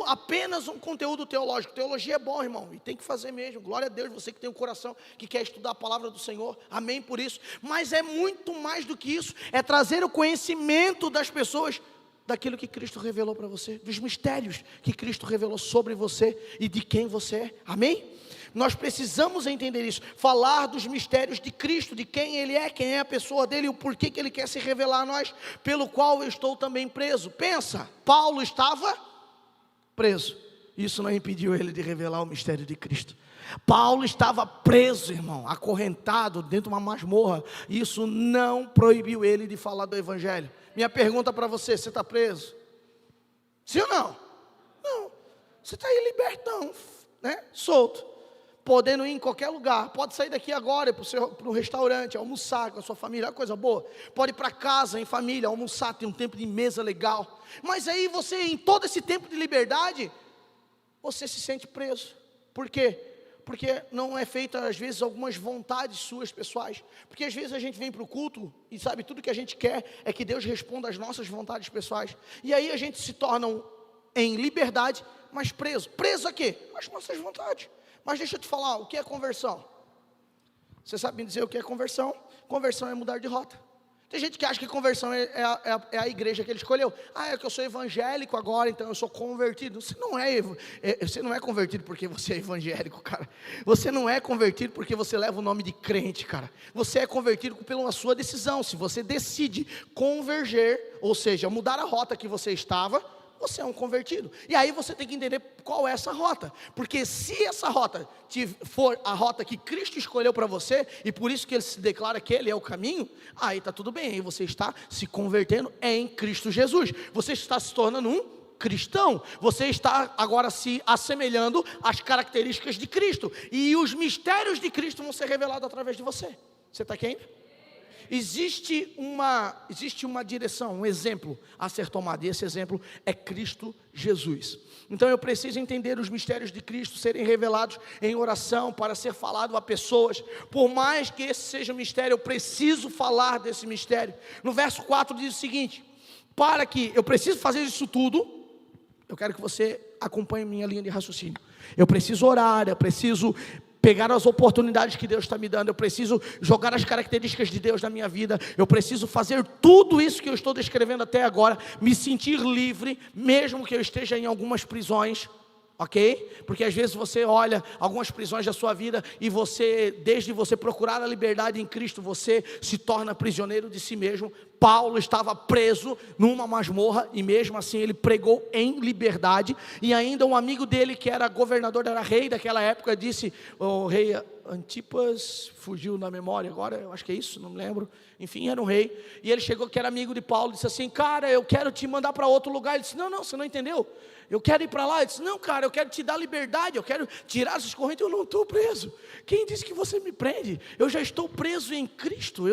apenas um conteúdo teológico. Teologia é bom, irmão, e tem que fazer mesmo. Glória a Deus, você que tem um coração que quer estudar a palavra do Senhor, amém por isso. Mas é muito mais do que isso, é trazer o conhecimento das pessoas daquilo que Cristo revelou para você, dos mistérios que Cristo revelou sobre você e de quem você é, amém? Nós precisamos entender isso, falar dos mistérios de Cristo, de quem Ele é, quem é a pessoa dEle, e o porquê que Ele quer se revelar a nós, pelo qual eu estou também preso. Pensa, Paulo estava preso, isso não impediu ele de revelar o mistério de Cristo. Paulo estava preso, irmão, acorrentado dentro de uma masmorra, isso não proibiu ele de falar do Evangelho. Minha pergunta para você, você está preso? Sim ou não? Não, você está aí libertão, né? Solto, podendo ir em qualquer lugar, pode sair daqui agora para um restaurante, almoçar com a sua família, é uma coisa boa, pode ir para casa em família, almoçar, ter um tempo de mesa legal, mas aí você, em todo esse tempo de liberdade, você se sente preso. Por quê? Porque não é feita às vezes algumas vontades suas pessoais, porque às vezes a gente vem para o culto e sabe, tudo que a gente quer é que Deus responda às nossas vontades pessoais, e aí a gente se torna em liberdade, mas preso a quê? Às nossas vontades. Mas deixa eu te falar, o que é conversão? Você sabe me dizer o que é conversão? Conversão é mudar de rota. Tem gente que acha que conversão é a igreja que ele escolheu. É que eu sou evangélico agora, então eu sou convertido. Você não é convertido porque você é evangélico, cara. Você não é convertido porque você leva o nome de crente, cara. Você é convertido pela sua decisão. Se você decide converger, ou seja, mudar a rota que você estava, você é um convertido. E aí você tem que entender qual é essa rota, porque se essa rota for a rota que Cristo escolheu para você, e por isso que Ele se declara que Ele é o caminho, aí está tudo bem, aí você está se convertendo em Cristo Jesus, você está se tornando um cristão, você está agora se assemelhando às características de Cristo, e os mistérios de Cristo vão ser revelados através de você. Você está aqui ainda? Existe uma direção, um exemplo a ser tomado, e esse exemplo é Cristo Jesus. Então eu preciso entender os mistérios de Cristo, serem revelados em oração, para ser falado a pessoas. Por mais que esse seja um mistério, eu preciso falar desse mistério. No verso 4 diz o seguinte: para que eu preciso fazer isso tudo, eu quero que você acompanhe minha linha de raciocínio. Eu preciso orar, eu preciso pegar as oportunidades que Deus está me dando, eu preciso jogar as características de Deus na minha vida, eu preciso fazer tudo isso que eu estou descrevendo até agora, me sentir livre, mesmo que eu esteja em algumas prisões, ok? Porque às vezes você olha algumas prisões da sua vida e você, desde você procurar a liberdade em Cristo, você se torna prisioneiro de si mesmo. Paulo estava preso numa masmorra e mesmo assim ele pregou em liberdade, e ainda um amigo dele que era governador, era rei daquela época, disse, o rei Antipas, fugiu na memória agora, eu acho que é isso, não me lembro, enfim, era um rei, e ele chegou, que era amigo de Paulo, disse assim: cara, eu quero te mandar para outro lugar. Ele disse: não, você não entendeu, eu quero ir para lá. Ele disse: não, cara, eu quero te dar liberdade, eu quero tirar essas correntes. Eu não estou preso. Quem disse que você me prende? Eu já estou preso em Cristo.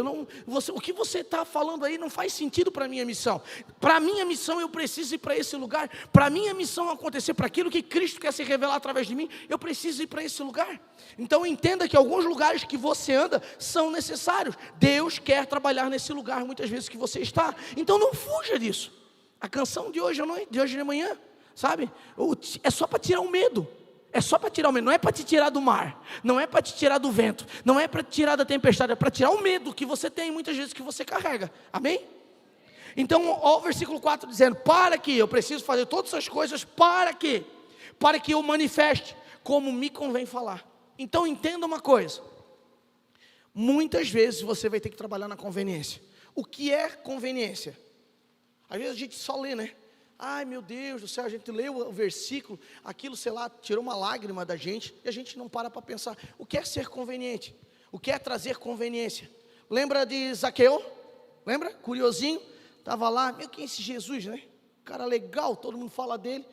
O que você está falando aí não faz sentido para a minha missão. Para a minha missão eu preciso ir para esse lugar. Para a minha missão acontecer, para aquilo que Cristo quer se revelar através de mim, eu preciso ir para esse lugar. Então entenda que alguns lugares que você anda são necessários. Deus quer trabalhar nesse lugar muitas vezes que você está. Então não fuja disso. A canção de hoje de manhã, sabe? É só para tirar o medo. É só para tirar o medo. Não é para te tirar do mar, não é para te tirar do vento, não é para te tirar da tempestade, é para tirar o medo que você tem muitas vezes, que você carrega. Amém? Então, olha o versículo 4 dizendo: para que eu preciso fazer todas essas coisas, para que eu manifeste como me convém falar. Então entenda uma coisa: muitas vezes você vai ter que trabalhar na conveniência. O que é conveniência? Às vezes a gente só lê, né? Ai meu Deus do céu, a gente leu o versículo, aquilo, sei lá, tirou uma lágrima da gente, e a gente não para pensar, o que é ser conveniente? O que é trazer conveniência? Lembra de Zaqueu? Lembra? Curiosinho, estava lá, quem é esse Jesus, né? Cara legal, todo mundo fala dele.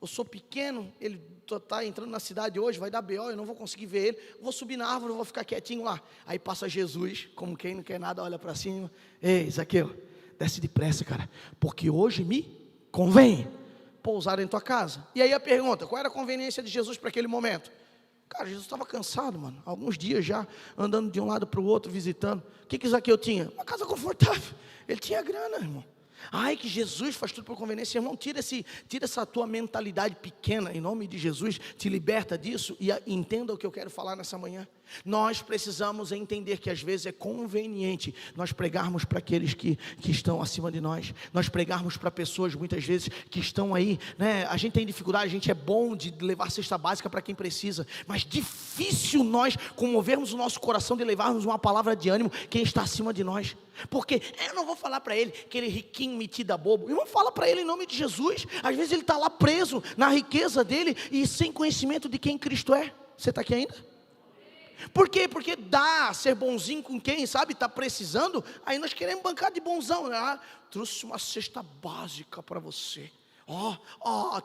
Eu sou pequeno, ele está entrando na cidade hoje, vai dar B.O., eu não vou conseguir ver ele, vou subir na árvore, vou ficar quietinho lá. Aí passa Jesus, como quem não quer nada, olha para cima: ei Zaqueu, desce depressa, cara, porque hoje me convém pousar em tua casa. E aí a pergunta: qual era a conveniência de Jesus para aquele momento? Cara, Jesus estava cansado, mano, alguns dias já, andando de um lado para o outro, visitando. O que Zaqueu tinha? Uma casa confortável, ele tinha grana, irmão. Ai, que Jesus faz tudo por conveniência. Irmão, tira essa tua mentalidade pequena, em nome de Jesus, te liberta disso e entenda o que eu quero falar nessa manhã. Nós precisamos entender que às vezes é conveniente nós pregarmos para aqueles que estão acima de nós, nós pregarmos para pessoas muitas vezes que estão aí, né? A gente tem dificuldade, a gente é bom de levar cesta básica para quem precisa, mas difícil nós comovermos o nosso coração de levarmos uma palavra de ânimo quem está acima de nós, porque eu não vou falar para ele, aquele riquinho metido a bobo, irmão, fala para ele em nome de Jesus. Às vezes ele está lá preso na riqueza dele e sem conhecimento de quem Cristo é. Você está aqui ainda? Por quê? Porque dá ser bonzinho com quem, sabe, está precisando. Aí nós queremos bancar de bonzão, né? Trouxe uma cesta básica para você.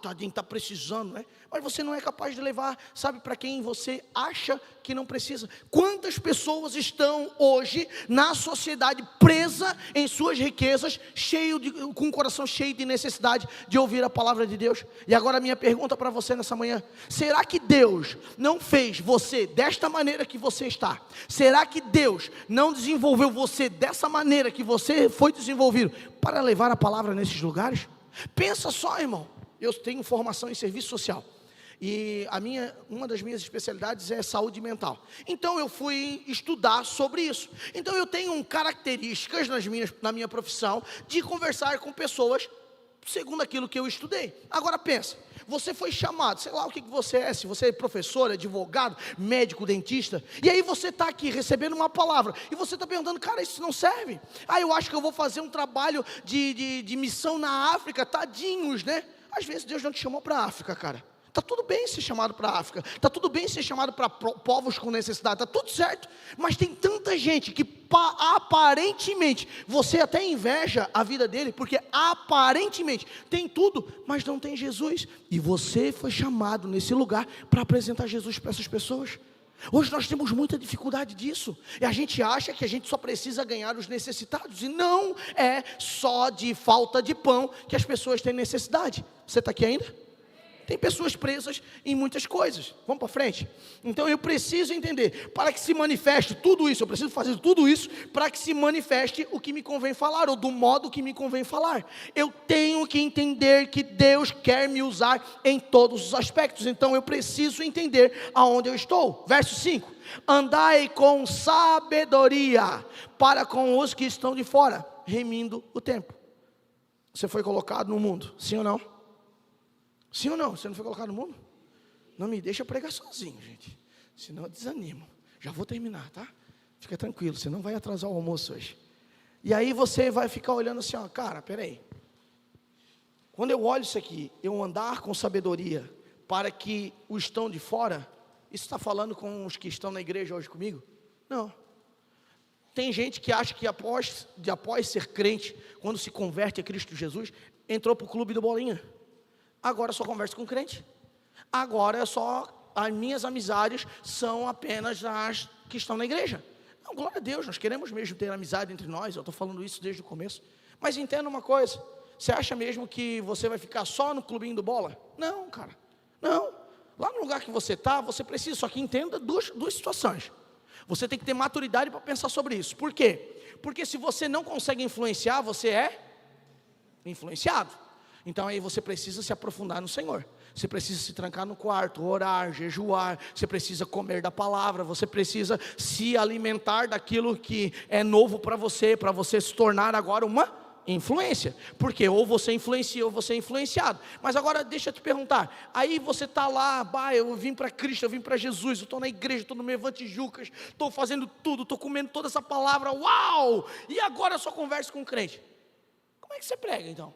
Tadinho, está precisando, né? Mas você não é capaz de levar, sabe, para quem você acha que não precisa. Quantas pessoas estão hoje na sociedade presa em suas riquezas, com o coração cheio de necessidade de ouvir a palavra de Deus? E agora a minha pergunta para você nessa manhã: será que Deus não fez você desta maneira que você está? Será que Deus não desenvolveu você dessa maneira que você foi desenvolvido para levar a palavra nesses lugares? Pensa só, irmão, eu tenho formação em serviço social e uma das minhas especialidades é saúde mental. Então eu fui estudar sobre isso. Então eu tenho características na minha profissão de conversar com pessoas segundo aquilo que eu estudei. Agora pensa, você foi chamado, sei lá o que você é, se você é professor, advogado, médico, dentista, e aí você está aqui recebendo uma palavra, e você está perguntando: cara, isso não serve? Eu acho que eu vou fazer um trabalho de missão na África. Tadinhos, né? Às vezes Deus não te chamou para a África, cara. Está tudo bem ser chamado para a África, está tudo bem ser chamado para povos com necessidade, está tudo certo, mas tem tanta gente que aparentemente você até inveja a vida dele, porque aparentemente tem tudo, mas não tem Jesus, e você foi chamado nesse lugar para apresentar Jesus para essas pessoas. Hoje nós temos muita dificuldade disso, e a gente acha que a gente só precisa ganhar os necessitados, e não é só de falta de pão que as pessoas têm necessidade. Você está aqui ainda? Tem pessoas presas em muitas coisas. Vamos para frente? Então eu preciso entender, para que se manifeste tudo isso, eu preciso fazer tudo isso para que se manifeste o que me convém falar, ou do modo que me convém falar. Eu tenho que entender que Deus quer me usar em todos os aspectos, então eu preciso entender aonde eu estou. Verso 5: andai com sabedoria para com os que estão de fora, remindo o tempo. Você foi colocado no mundo, sim ou não? Sim ou não? Você não foi colocado no mundo? Não me deixa pregar sozinho, gente, senão eu desanimo. Já vou terminar, tá? Fica tranquilo, você não vai atrasar o almoço hoje. E aí você vai ficar olhando assim, cara, peraí. Quando eu olho isso aqui, eu andar com sabedoria para que os estão de fora, isso está falando com os que estão na igreja hoje comigo? Não. Tem gente que acha que após ser crente, quando se converte a Cristo Jesus, entrou para o clube do Bolinha. Agora eu só converso com crente. Agora as minhas amizades são apenas as que estão na igreja. Não, glória a Deus, nós queremos mesmo ter amizade entre nós. Eu estou falando isso desde o começo. Mas entenda uma coisa: você acha mesmo que você vai ficar só no clubinho do bola? Não, cara, não. Lá no lugar que você está, você precisa, só que entenda duas situações. Você tem que ter maturidade para pensar sobre isso. Por quê? Porque se você não consegue influenciar, você é influenciado. Então aí você precisa se aprofundar no Senhor. Você precisa se trancar no quarto, orar, jejuar. Você precisa comer da palavra. Você precisa se alimentar daquilo que é novo para você se tornar agora uma influência. Porque ou você influencia ou você é influenciado. Mas agora deixa eu te perguntar. Aí você está lá, eu vim para Cristo, eu vim para Jesus, eu estou na igreja, estou no Levante Jucas, estou fazendo tudo, estou comendo toda essa palavra, uau! E agora eu só converso com o crente. Como é que você prega então?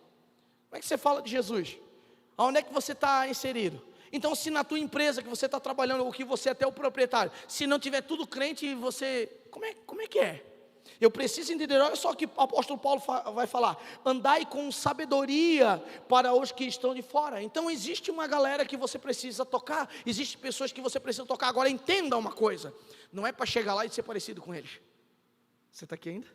Como é que você fala de Jesus? Aonde é que você está inserido? Então, se na tua empresa que você está trabalhando, ou que você é até o proprietário, se não tiver tudo crente, você... Como é que é? Eu preciso entender. Olha só o que o apóstolo Paulo vai falar: andai com sabedoria para os que estão de fora. Então existe uma galera que você precisa tocar, existem pessoas que você precisa tocar. Agora entenda uma coisa: não é para chegar lá e ser parecido com eles. Você está aqui ainda?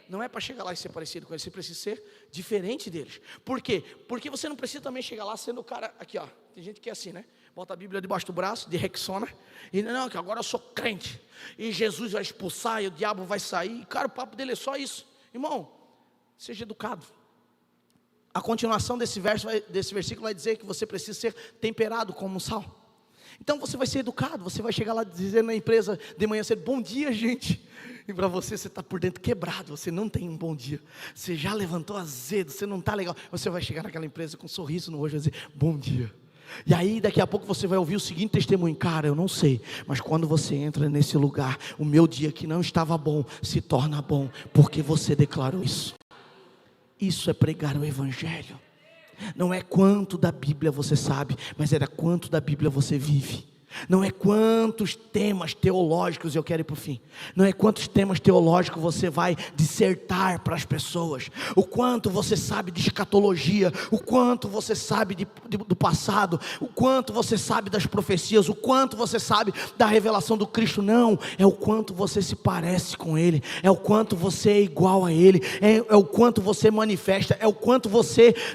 Não é para chegar lá e ser parecido com eles, você precisa ser diferente deles. Por quê? Porque você não precisa também chegar lá sendo o cara, aqui tem gente que é assim, né? Bota a Bíblia debaixo do braço, de Rexona, e não, que agora eu sou crente, e Jesus vai expulsar, e o diabo vai sair. Cara, o papo dele é só isso. Irmão, seja educado, A continuação desse versículo vai dizer que você precisa ser temperado como um sal. Então você vai ser educado, você vai chegar lá dizendo na empresa de manhã cedo, bom dia, gente. E para você está por dentro quebrado, você não tem um bom dia. Você já levantou azedo, você não está legal. Você vai chegar naquela empresa com um sorriso no rosto e dizer, bom dia. E aí daqui a pouco você vai ouvir o seguinte testemunho, cara, eu não sei, mas quando você entra nesse lugar, o meu dia que não estava bom, se torna bom, porque você declarou isso. Isso é pregar o Evangelho. Não é quanto da Bíblia você sabe, mas era quanto da Bíblia você vive. Não é quantos temas teológicos, eu quero ir para o fim, não é quantos temas teológicos você vai dissertar para as pessoas, o quanto você sabe de escatologia, o quanto você sabe do passado, o quanto você sabe das profecias, o quanto você sabe da revelação do Cristo. Não, é o quanto você se parece com Ele, é o quanto você é igual a Ele, é o quanto você manifesta, é o quanto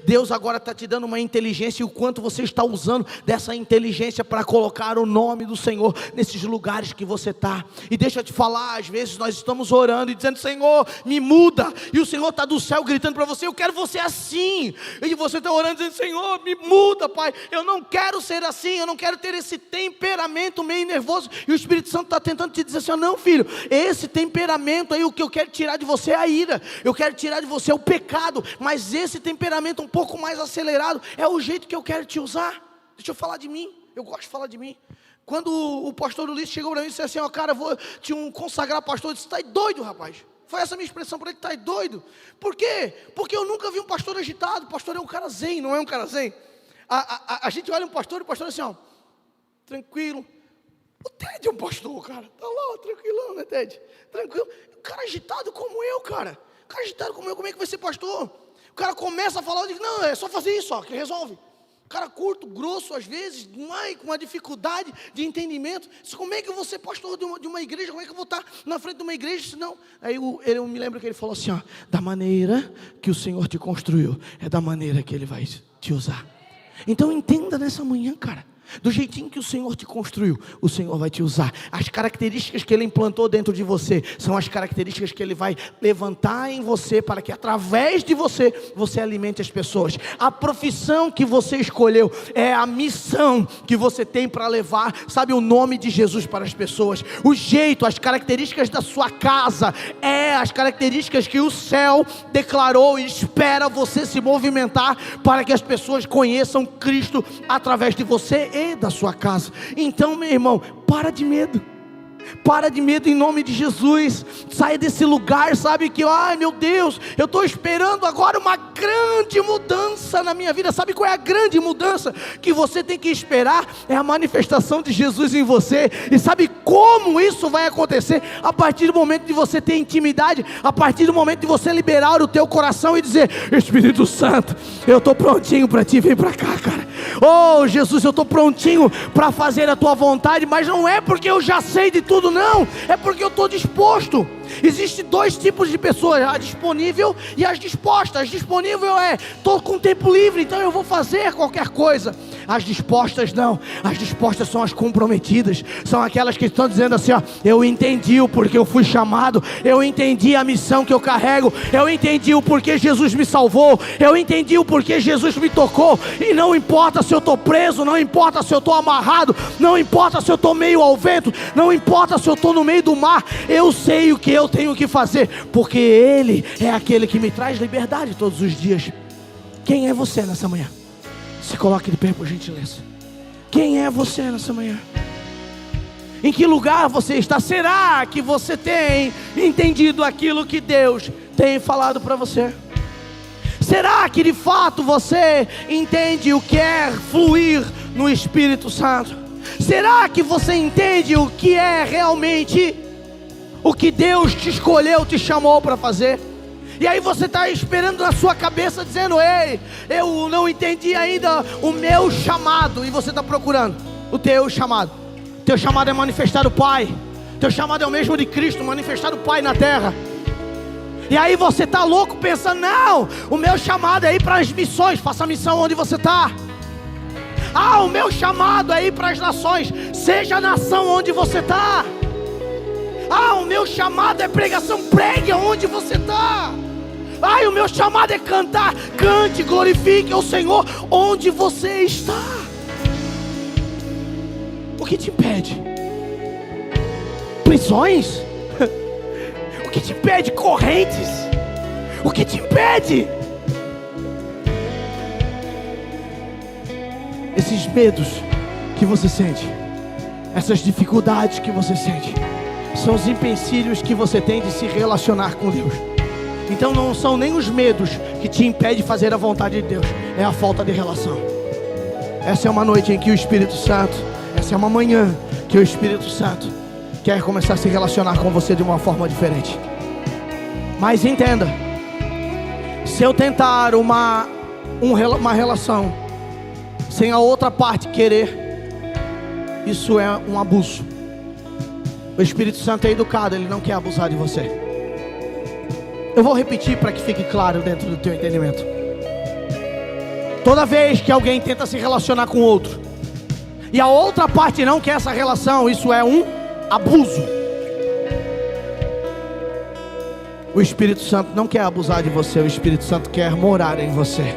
Deus agora está te dando uma inteligência, e o quanto você está usando dessa inteligência para colocar o nome do Senhor nesses lugares que você está. E deixa eu te falar, às vezes nós estamos orando e dizendo, Senhor, me muda, e o Senhor está do céu gritando para você, eu quero você assim, e você está orando dizendo, Senhor, me muda, Pai, eu não quero ser assim, eu não quero ter esse temperamento meio nervoso, e o Espírito Santo está tentando te dizer assim, não, filho, esse temperamento aí, o que eu quero tirar de você é a ira, eu quero tirar de você o pecado, mas esse temperamento um pouco mais acelerado, é o jeito que eu quero te usar. Deixa eu falar de mim, eu gosto de falar de mim. Quando o pastor Ulisses chegou para mim e disse assim, ó, cara, vou te consagrar pastor, eu disse, está doido, rapaz. Foi essa a minha expressão para ele, está doido. Por quê? Porque eu nunca vi um pastor agitado. O pastor é um cara zen, não é um cara zen. A gente olha um pastor, e o pastor é assim, ó, tranquilo. O Ted é um pastor, cara, tá lá, tranquilão, né, Ted? Tranquilo. O cara agitado como eu, cara. O cara agitado como eu, como é que vai ser pastor? O cara começa a falar, eu digo, não, é só fazer isso, ó, que resolve. Cara curto, grosso às vezes, com uma dificuldade de entendimento. Como é que eu vou ser pastor de uma igreja? Como é que eu vou estar na frente de uma igreja? Senão, aí eu me lembro que ele falou assim, ó, da maneira que o Senhor te construiu, é da maneira que Ele vai te usar. Então entenda nessa manhã, cara, do jeitinho que o Senhor te construiu, o Senhor vai te usar. As características que Ele implantou dentro de você são as características que Ele vai levantar em você, para que através de você, você alimente as pessoas. A profissão que você escolheu é a missão que você tem para levar, sabe, o nome de Jesus para as pessoas. O jeito, as características da sua casa, é as características que o céu declarou e espera você se movimentar, para que as pessoas conheçam Cristo através de você e da sua casa. Então, meu irmão, para de medo em nome de Jesus. Saia desse lugar, sabe, que, ai meu Deus, eu estou esperando agora uma grande mudança na minha vida. Sabe qual é a grande mudança que você tem que esperar? É a manifestação de Jesus em você. E sabe como isso vai acontecer? A partir do momento de você ter intimidade, a partir do momento de você liberar o teu coração e dizer, Espírito Santo, eu estou prontinho para ti, vem para cá, cara. Oh Jesus, eu estou prontinho para fazer a tua vontade, mas não é porque eu já sei de tudo, não, é porque eu estou disposto. Existem dois tipos de pessoas, a disponível e as dispostas. As disponível estou com tempo livre, então eu vou fazer qualquer coisa. As dispostas não, as dispostas são as comprometidas, são aquelas que estão dizendo assim, ó, eu entendi o porquê eu fui chamado, eu entendi a missão que eu carrego, eu entendi o porquê Jesus me salvou, eu entendi o porquê Jesus me tocou, e não importa se eu estou preso, não importa se eu estou amarrado, não importa se eu estou meio ao vento, não importa se eu estou no meio do mar, eu sei o que eu tenho que fazer, porque Ele é aquele que me traz liberdade todos os dias. Quem é você nessa manhã? Se coloque de pé, por gentileza. Quem é você nessa manhã? Em que lugar você está? Será que você tem entendido aquilo que Deus tem falado para você? Será que de fato você entende o que é fluir no Espírito Santo? Será que você entende o que é realmente o que Deus te escolheu, te chamou para fazer? E aí você está esperando na sua cabeça, dizendo, ei, eu não entendi ainda o meu chamado. E você está procurando o teu chamado. Teu chamado é manifestar o Pai. Teu chamado é o mesmo de Cristo, manifestar o Pai na terra. E aí você está louco pensando, não, o meu chamado é ir para as missões. Faça a missão onde você está. Ah, o meu chamado é ir para as nações. Seja a nação onde você está. Ah, o meu chamado é pregação. Pregue onde você está. Ai, o meu chamado é cantar. Cante, glorifique ao Senhor onde você está. O que te impede? Prisões? O que te impede? Correntes? O que te impede? Esses medos que você sente, essas dificuldades que você sente, são os empecilhos que você tem de se relacionar com Deus. Então não são nem os medos que te impedem de fazer a vontade de Deus, é a falta de relação. Essa é uma noite em que o Espírito Santo, essa é uma manhã que o Espírito Santo quer começar a se relacionar com você de uma forma diferente. Mas entenda, se eu tentar uma relação sem a outra parte querer, isso é um abuso. O Espírito Santo é educado, ele não quer abusar de você. Eu vou repetir para que fique claro dentro do teu entendimento. Toda vez que alguém tenta se relacionar com outro e a outra parte não quer essa relação, isso é um abuso. O Espírito Santo não quer abusar de você, o Espírito Santo quer morar em você.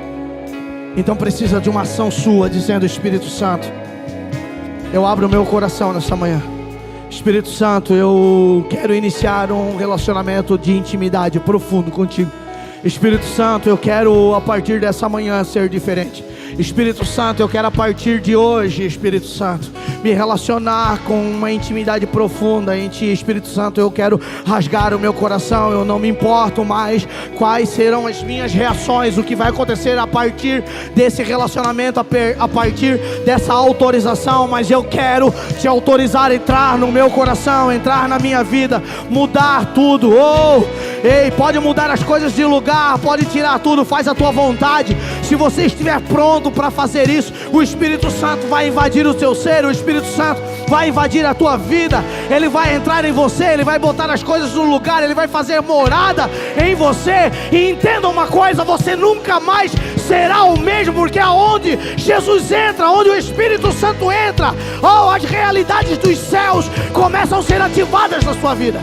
Então precisa de uma ação sua, dizendo: Espírito Santo, eu abro o meu coração nessa manhã. Espírito Santo, eu quero iniciar um relacionamento de intimidade profundo contigo. Espírito Santo, eu quero a partir dessa manhã ser diferente. Espírito Santo, eu quero a partir de hoje, Espírito Santo, me relacionar com uma intimidade profunda em Ti. Espírito Santo, eu quero rasgar o meu coração. Eu não me importo mais quais serão as minhas reações, o que vai acontecer a partir desse relacionamento, a partir dessa autorização. Mas eu quero Te autorizar a entrar no meu coração, entrar na minha vida, mudar tudo. Ei, pode mudar as coisas de lugar, pode tirar tudo, faz a Tua vontade. Se você estiver pronto para fazer isso, o Espírito Santo vai invadir o seu ser, o Espírito Santo vai invadir a tua vida, ele vai entrar em você, ele vai botar as coisas no lugar, ele vai fazer morada em você. E entenda uma coisa, você nunca mais será o mesmo, porque aonde Jesus entra, onde o Espírito Santo entra, as realidades dos céus começam a ser ativadas na sua vida.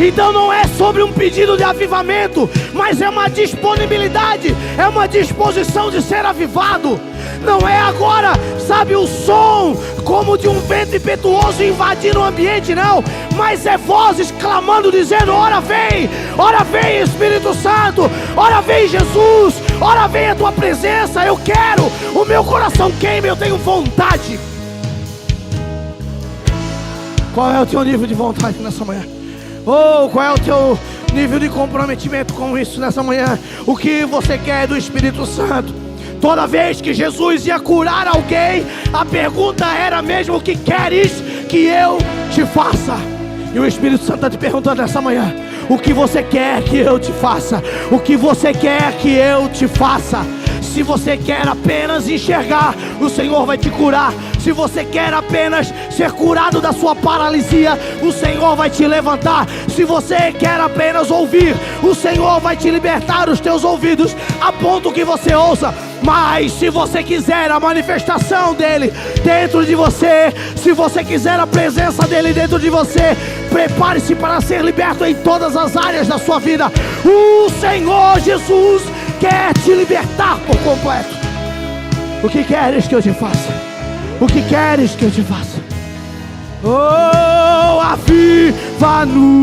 Então não é sobre um pedido de avivamento, mas é uma disponibilidade, é uma disposição de ser avivado. Não é agora, sabe, o som como de um vento impetuoso invadindo o ambiente, não. Mas é vozes clamando, dizendo: ora vem Espírito Santo, ora vem Jesus, ora vem a Tua presença. Eu quero, o meu coração queima, eu tenho vontade. Qual é o teu nível de vontade nessa manhã? Qual é o teu nível de comprometimento com isso nessa manhã? O que você quer do Espírito Santo? Toda vez que Jesus ia curar alguém, a pergunta era mesmo: o que queres que eu te faça? E o Espírito Santo está te perguntando nessa manhã: o que você quer que eu te faça? O que você quer que eu te faça? Se você quer apenas enxergar, o Senhor vai te curar. Se você quer apenas ser curado da sua paralisia, o Senhor vai te levantar. Se você quer apenas ouvir, o Senhor vai te libertar os teus ouvidos, a ponto que você ouça. Mas se você quiser a manifestação dele dentro de você, se você quiser a presença dele dentro de você, prepare-se para ser liberto em todas as áreas da sua vida. O Senhor Jesus quer te libertar por completo. O que queres que eu te faça? O que queres que eu te faça? Aviva-nos.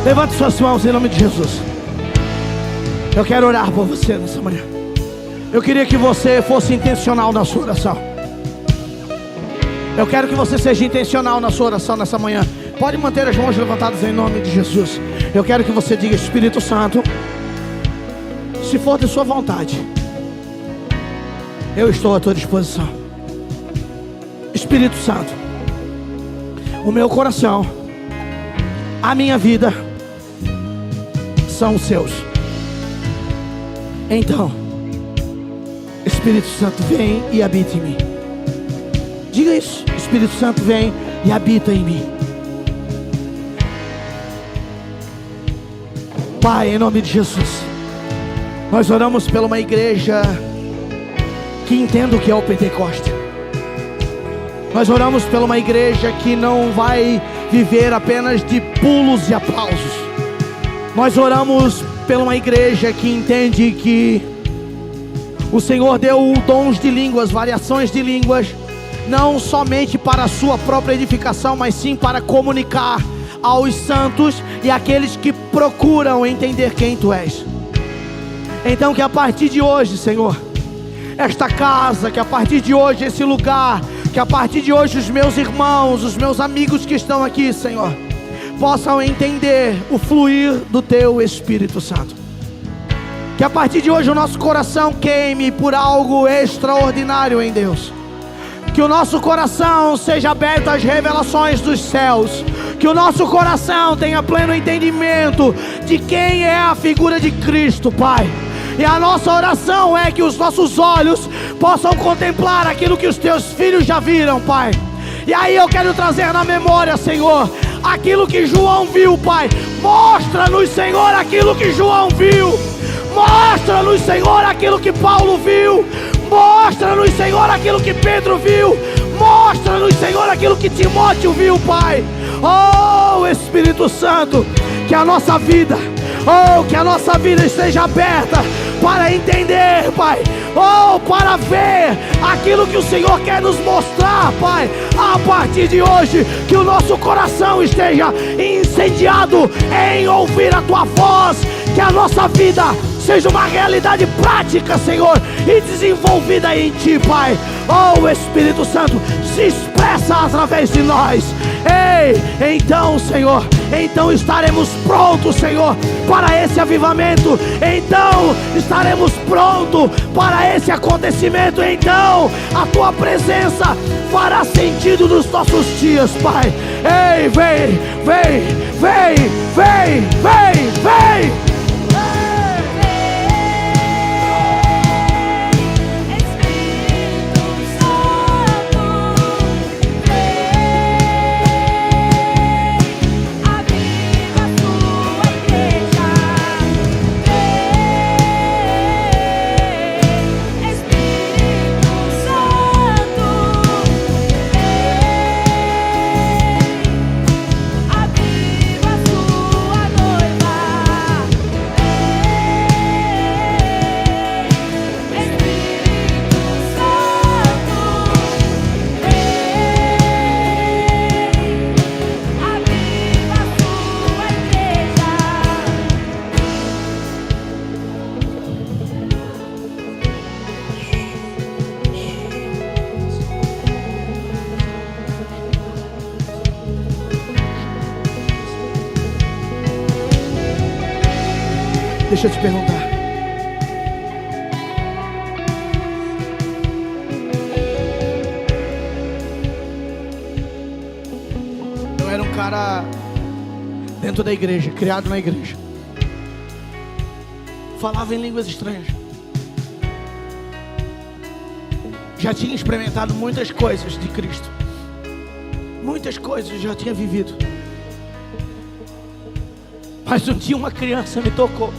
Levante suas mãos em nome de Jesus. Eu quero orar por você nessa manhã. Eu queria que você fosse intencional na sua oração. Eu quero que você seja intencional na sua oração nessa manhã. Pode manter as mãos levantadas em nome de Jesus. Eu quero que você diga: Espírito Santo, se for de sua vontade, eu estou à tua disposição. Espírito Santo, o meu coração, a minha vida são os seus. Então, Espírito Santo, vem e habita em mim. Diga isso: Espírito Santo, vem e habita em mim. Pai, em nome de Jesus, nós oramos pela uma igreja que entenda o que é o Pentecostes. Nós oramos pela uma igreja que não vai viver apenas de pulos e aplausos. Nós oramos pela uma igreja que entende que o Senhor deu dons de línguas, variações de línguas, não somente para a sua própria edificação, mas sim para comunicar aos santos e àqueles que procuram entender quem Tu és. Então que a partir de hoje, Senhor, esta casa, que a partir de hoje esse lugar, que a partir de hoje os meus irmãos, os meus amigos que estão aqui, Senhor, possam entender o fluir do Teu Espírito Santo. Que a partir de hoje o nosso coração queime por algo extraordinário em Deus. Que o nosso coração seja aberto às revelações dos céus. Que o nosso coração tenha pleno entendimento de quem é a figura de Cristo, Pai. E a nossa oração é que os nossos olhos possam contemplar aquilo que os Teus filhos já viram, Pai. E aí eu quero trazer na memória, Senhor, aquilo que João viu, Pai. Mostra-nos, Senhor, aquilo que João viu. Mostra-nos, Senhor, aquilo que Paulo viu. Mostra-nos, Senhor, aquilo que Pedro viu. Mostra-nos, Senhor, aquilo que Timóteo viu, Pai. Oh, Espírito Santo, que a nossa vida, que a nossa vida esteja aberta para entender, Pai. Para ver aquilo que o Senhor quer nos mostrar, Pai. A partir de hoje, que o nosso coração esteja incendiado em ouvir a Tua voz. Que a nossa vida seja uma realidade prática, Senhor, e desenvolvida em Ti, Pai. Oh, Espírito Santo, se expressa através de nós. Ei, então, Senhor, então estaremos prontos, Senhor, para esse avivamento. Então estaremos prontos para esse acontecimento. Então a Tua presença fará sentido nos nossos dias, Pai. Ei, vem, vem, vem, vem, vem, vem. Deixa eu te perguntar. Eu era um cara dentro da igreja, criado na igreja. Falava em línguas estranhas. Já tinha experimentado muitas coisas de Cristo. Muitas coisas já tinha vivido. Mas um dia uma criança me tocou.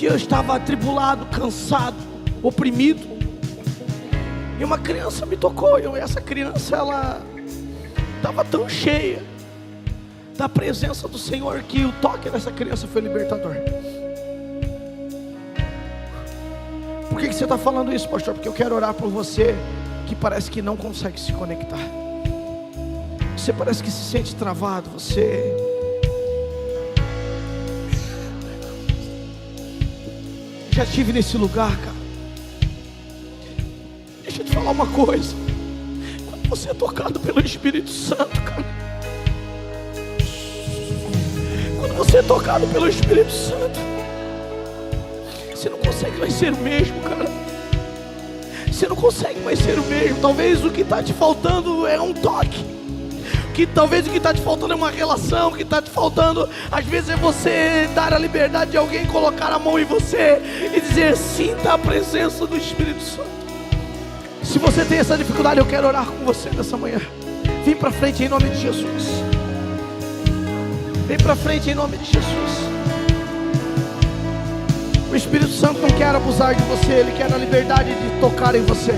Eu estava atribulado, cansado, oprimido, e uma criança me tocou. E essa criança, ela estava tão cheia da presença do Senhor que o toque dessa criança foi libertador. Por que você está falando isso, pastor? Porque eu quero orar por você que parece que não consegue se conectar. Você parece que se sente travado. Você já estive nesse lugar, cara. Deixa eu te falar uma coisa. Quando você é tocado pelo Espírito Santo, cara, quando você é tocado pelo Espírito Santo, você não consegue mais ser o mesmo, cara. Você não consegue mais ser o mesmo. Talvez o que está te faltando é um toque. O que talvez o que está te faltando é uma relação, o que está te faltando às vezes é você dar a liberdade de alguém colocar a mão em você e dizer: sinta a presença do Espírito Santo. Se você tem essa dificuldade, eu quero orar com você nessa manhã. Vem para frente em nome de Jesus. Vem para frente em nome de Jesus. O Espírito Santo não quer abusar de você, Ele quer a liberdade de tocar em você.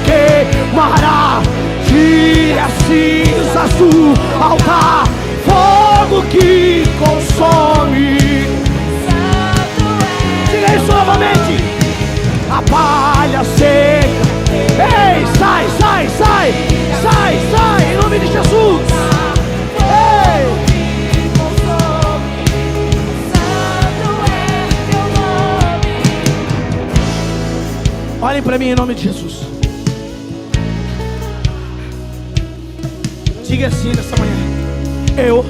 Queimará, tire as cinzas do altar, fogo que consome. Diga isso novamente. A palha seca. Ei, sai, sai, sai, sai, sai, em nome de Jesus. Ei. Olhem para mim em nome de Jesus. Diga assim nessa manhã: eu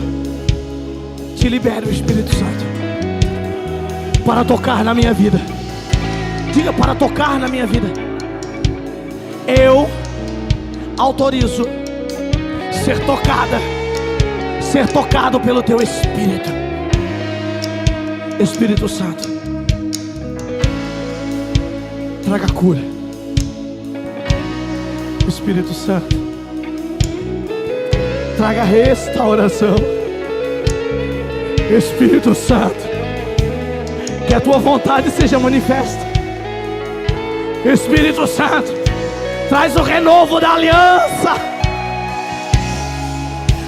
te libero o Espírito Santo para tocar na minha vida. Diga: para tocar na minha vida. Eu autorizo ser tocado pelo teu Espírito. Espírito Santo, traga cura. Espírito Santo, traga restauração. Espírito Santo, que a tua vontade seja manifesta. Espírito Santo, traz o renovo da aliança.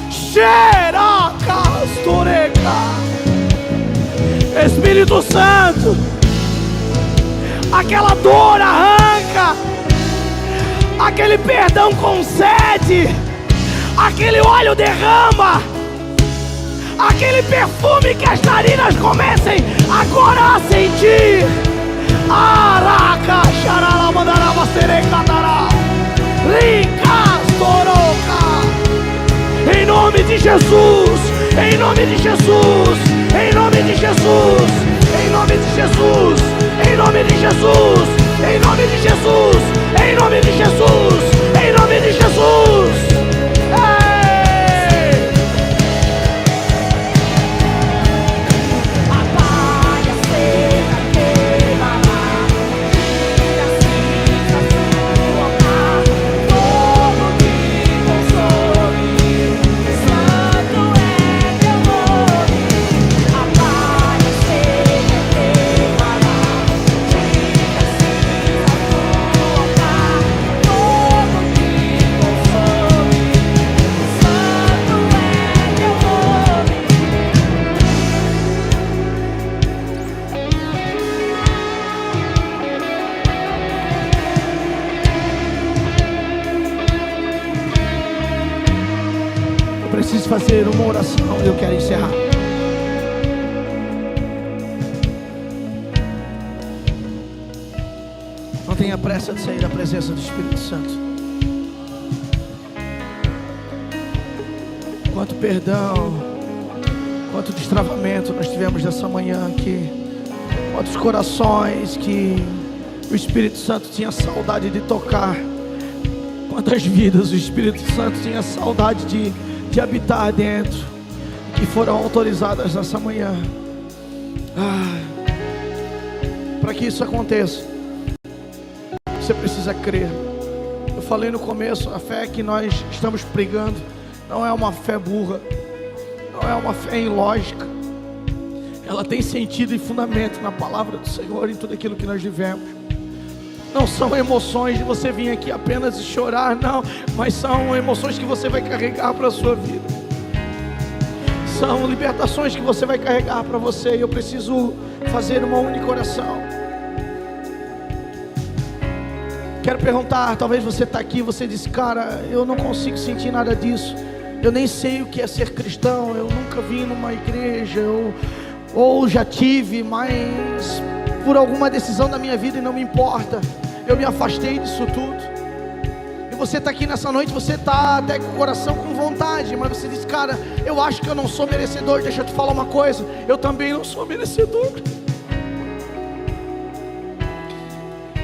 Cheira castoreca. Espírito Santo, aquela dor arranca, aquele perdão concede, aquele óleo derrama, aquele perfume que as narinas comecem agora a sentir. Araca, xarala, mandarava, serecatará, rincastoroca. Em nome de Jesus, em nome de Jesus, em nome de Jesus, em nome de Jesus, em nome de Jesus, em nome de Jesus, em nome de Jesus, em nome de Jesus. Preciso fazer uma oração e eu quero encerrar. tenha pressa de sair da presença do Espírito Santo. Quanto perdão, quanto destravamento nós tivemos nessa manhã aqui. Quantos corações que o Espírito Santo tinha saudade de tocar. Quantas vidas o Espírito Santo tinha saudade de habitar dentro, que foram autorizadas nessa manhã. Para que isso aconteça, você precisa crer. Eu falei no começo, a fé que nós estamos pregando não é uma fé burra, não é uma fé ilógica. Ela tem sentido e fundamento na palavra do Senhor, em tudo aquilo que nós vivemos. Não são emoções de você vir aqui apenas e chorar, não, mas são emoções que você vai carregar para a sua vida. São libertações que você vai carregar para você. E eu preciso fazer uma única oração. Quero perguntar, talvez você está aqui, você diz: cara, eu não consigo sentir nada disso. Eu nem sei o que é ser cristão. Eu nunca vim numa igreja, ou já tive, mas por alguma decisão da minha vida, e não me importa, eu me afastei disso tudo. E você está aqui nessa noite, você está até com o coração com vontade, mas você diz: cara, eu acho que eu não sou merecedor. Deixa eu te falar uma coisa, eu também não sou merecedor,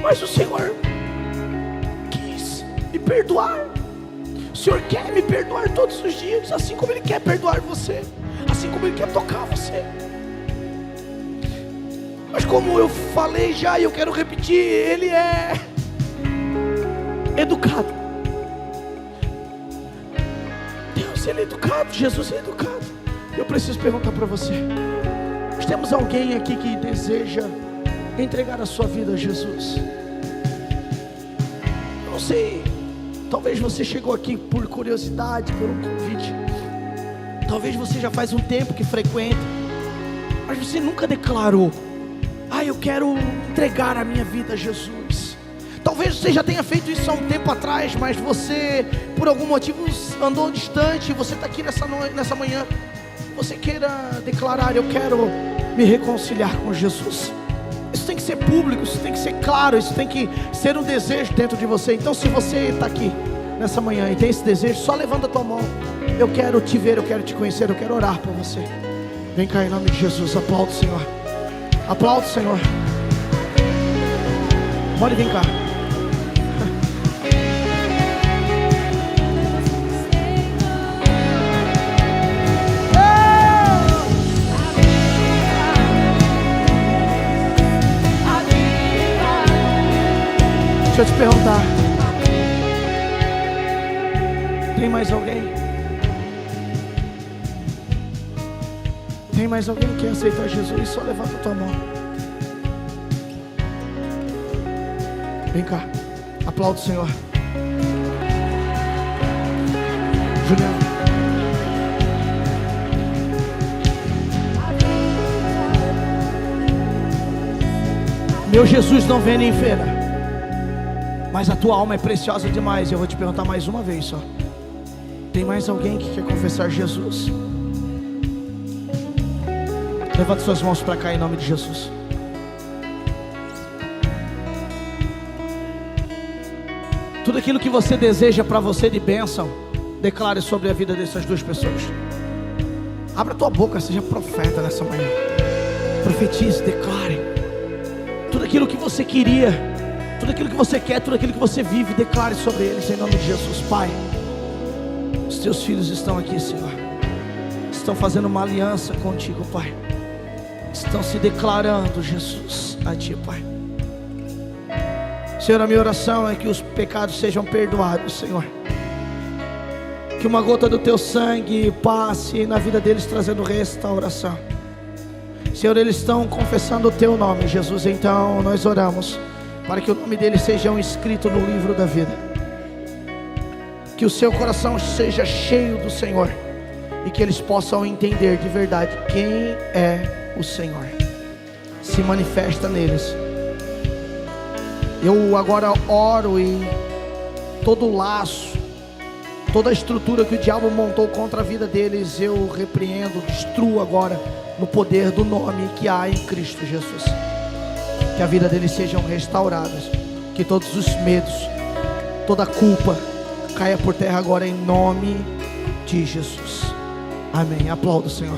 mas o Senhor quis me perdoar. O Senhor quer me perdoar todos os dias, assim como Ele quer perdoar você, assim como Ele quer tocar você. Mas como eu falei já e eu quero repetir, Ele é educado. Deus, Ele é educado, Jesus é educado. Eu preciso perguntar para você: nós temos alguém aqui que deseja entregar a sua vida a Jesus? Eu não sei, talvez você chegou aqui por curiosidade, por um convite. Talvez você já faz um tempo que frequenta, mas você nunca declarou: eu quero entregar a minha vida a Jesus. Talvez você já tenha feito isso há um tempo atrás, mas você, por algum motivo, andou distante. Você está aqui nessa manhã, você queira declarar: eu quero me reconciliar com Jesus. Isso tem que ser público, isso tem que ser claro, isso tem que ser um desejo dentro de você. Então, se você está aqui nessa manhã e tem esse desejo, só levanta a tua mão. Eu quero te ver, eu quero te conhecer, eu quero orar por você. Vem cá em nome de Jesus, aplauda o Senhor. Aplauda o Senhor. Pode vir cá. Deixa eu te perguntar, tem mais alguém? Tem mais alguém que quer aceitar Jesus? Só levanta a tua mão. Vem cá, aplauda o Senhor. Juliano. Meu Jesus não vem nem feira, mas a tua alma é preciosa demais. Eu vou te perguntar mais uma vez só: tem mais alguém que quer confessar Jesus? Levante suas mãos para cá em nome de Jesus. Tudo aquilo que você deseja para você de bênção, declare sobre a vida dessas duas pessoas. Abra tua boca, seja profeta nessa manhã. Profetize, declare. Tudo aquilo que você queria, tudo aquilo que você quer, tudo aquilo que você vive, declare sobre eles em nome de Jesus. Pai, os teus filhos estão aqui, Senhor. Estão fazendo uma aliança contigo, Pai. Estão se declarando, Jesus, a Ti, Pai. Senhor, a minha oração é que os pecados sejam perdoados, Senhor. Que uma gota do Teu sangue passe na vida deles, trazendo restauração. Senhor, eles estão confessando o Teu nome, Jesus. Então nós oramos para que o nome deles seja escrito no livro da vida. Que o seu coração seja cheio do Senhor, e que eles possam entender de verdade quem é o Senhor. Se manifesta neles. Eu agora oro, e todo laço, toda a estrutura que o diabo montou contra a vida deles, eu repreendo, destruo agora no poder do nome que há em Cristo Jesus. Que a vida deles sejam restauradas, Que todos os medos, toda a culpa caia por terra agora em nome de Jesus. Amém. Aplauda o Senhor.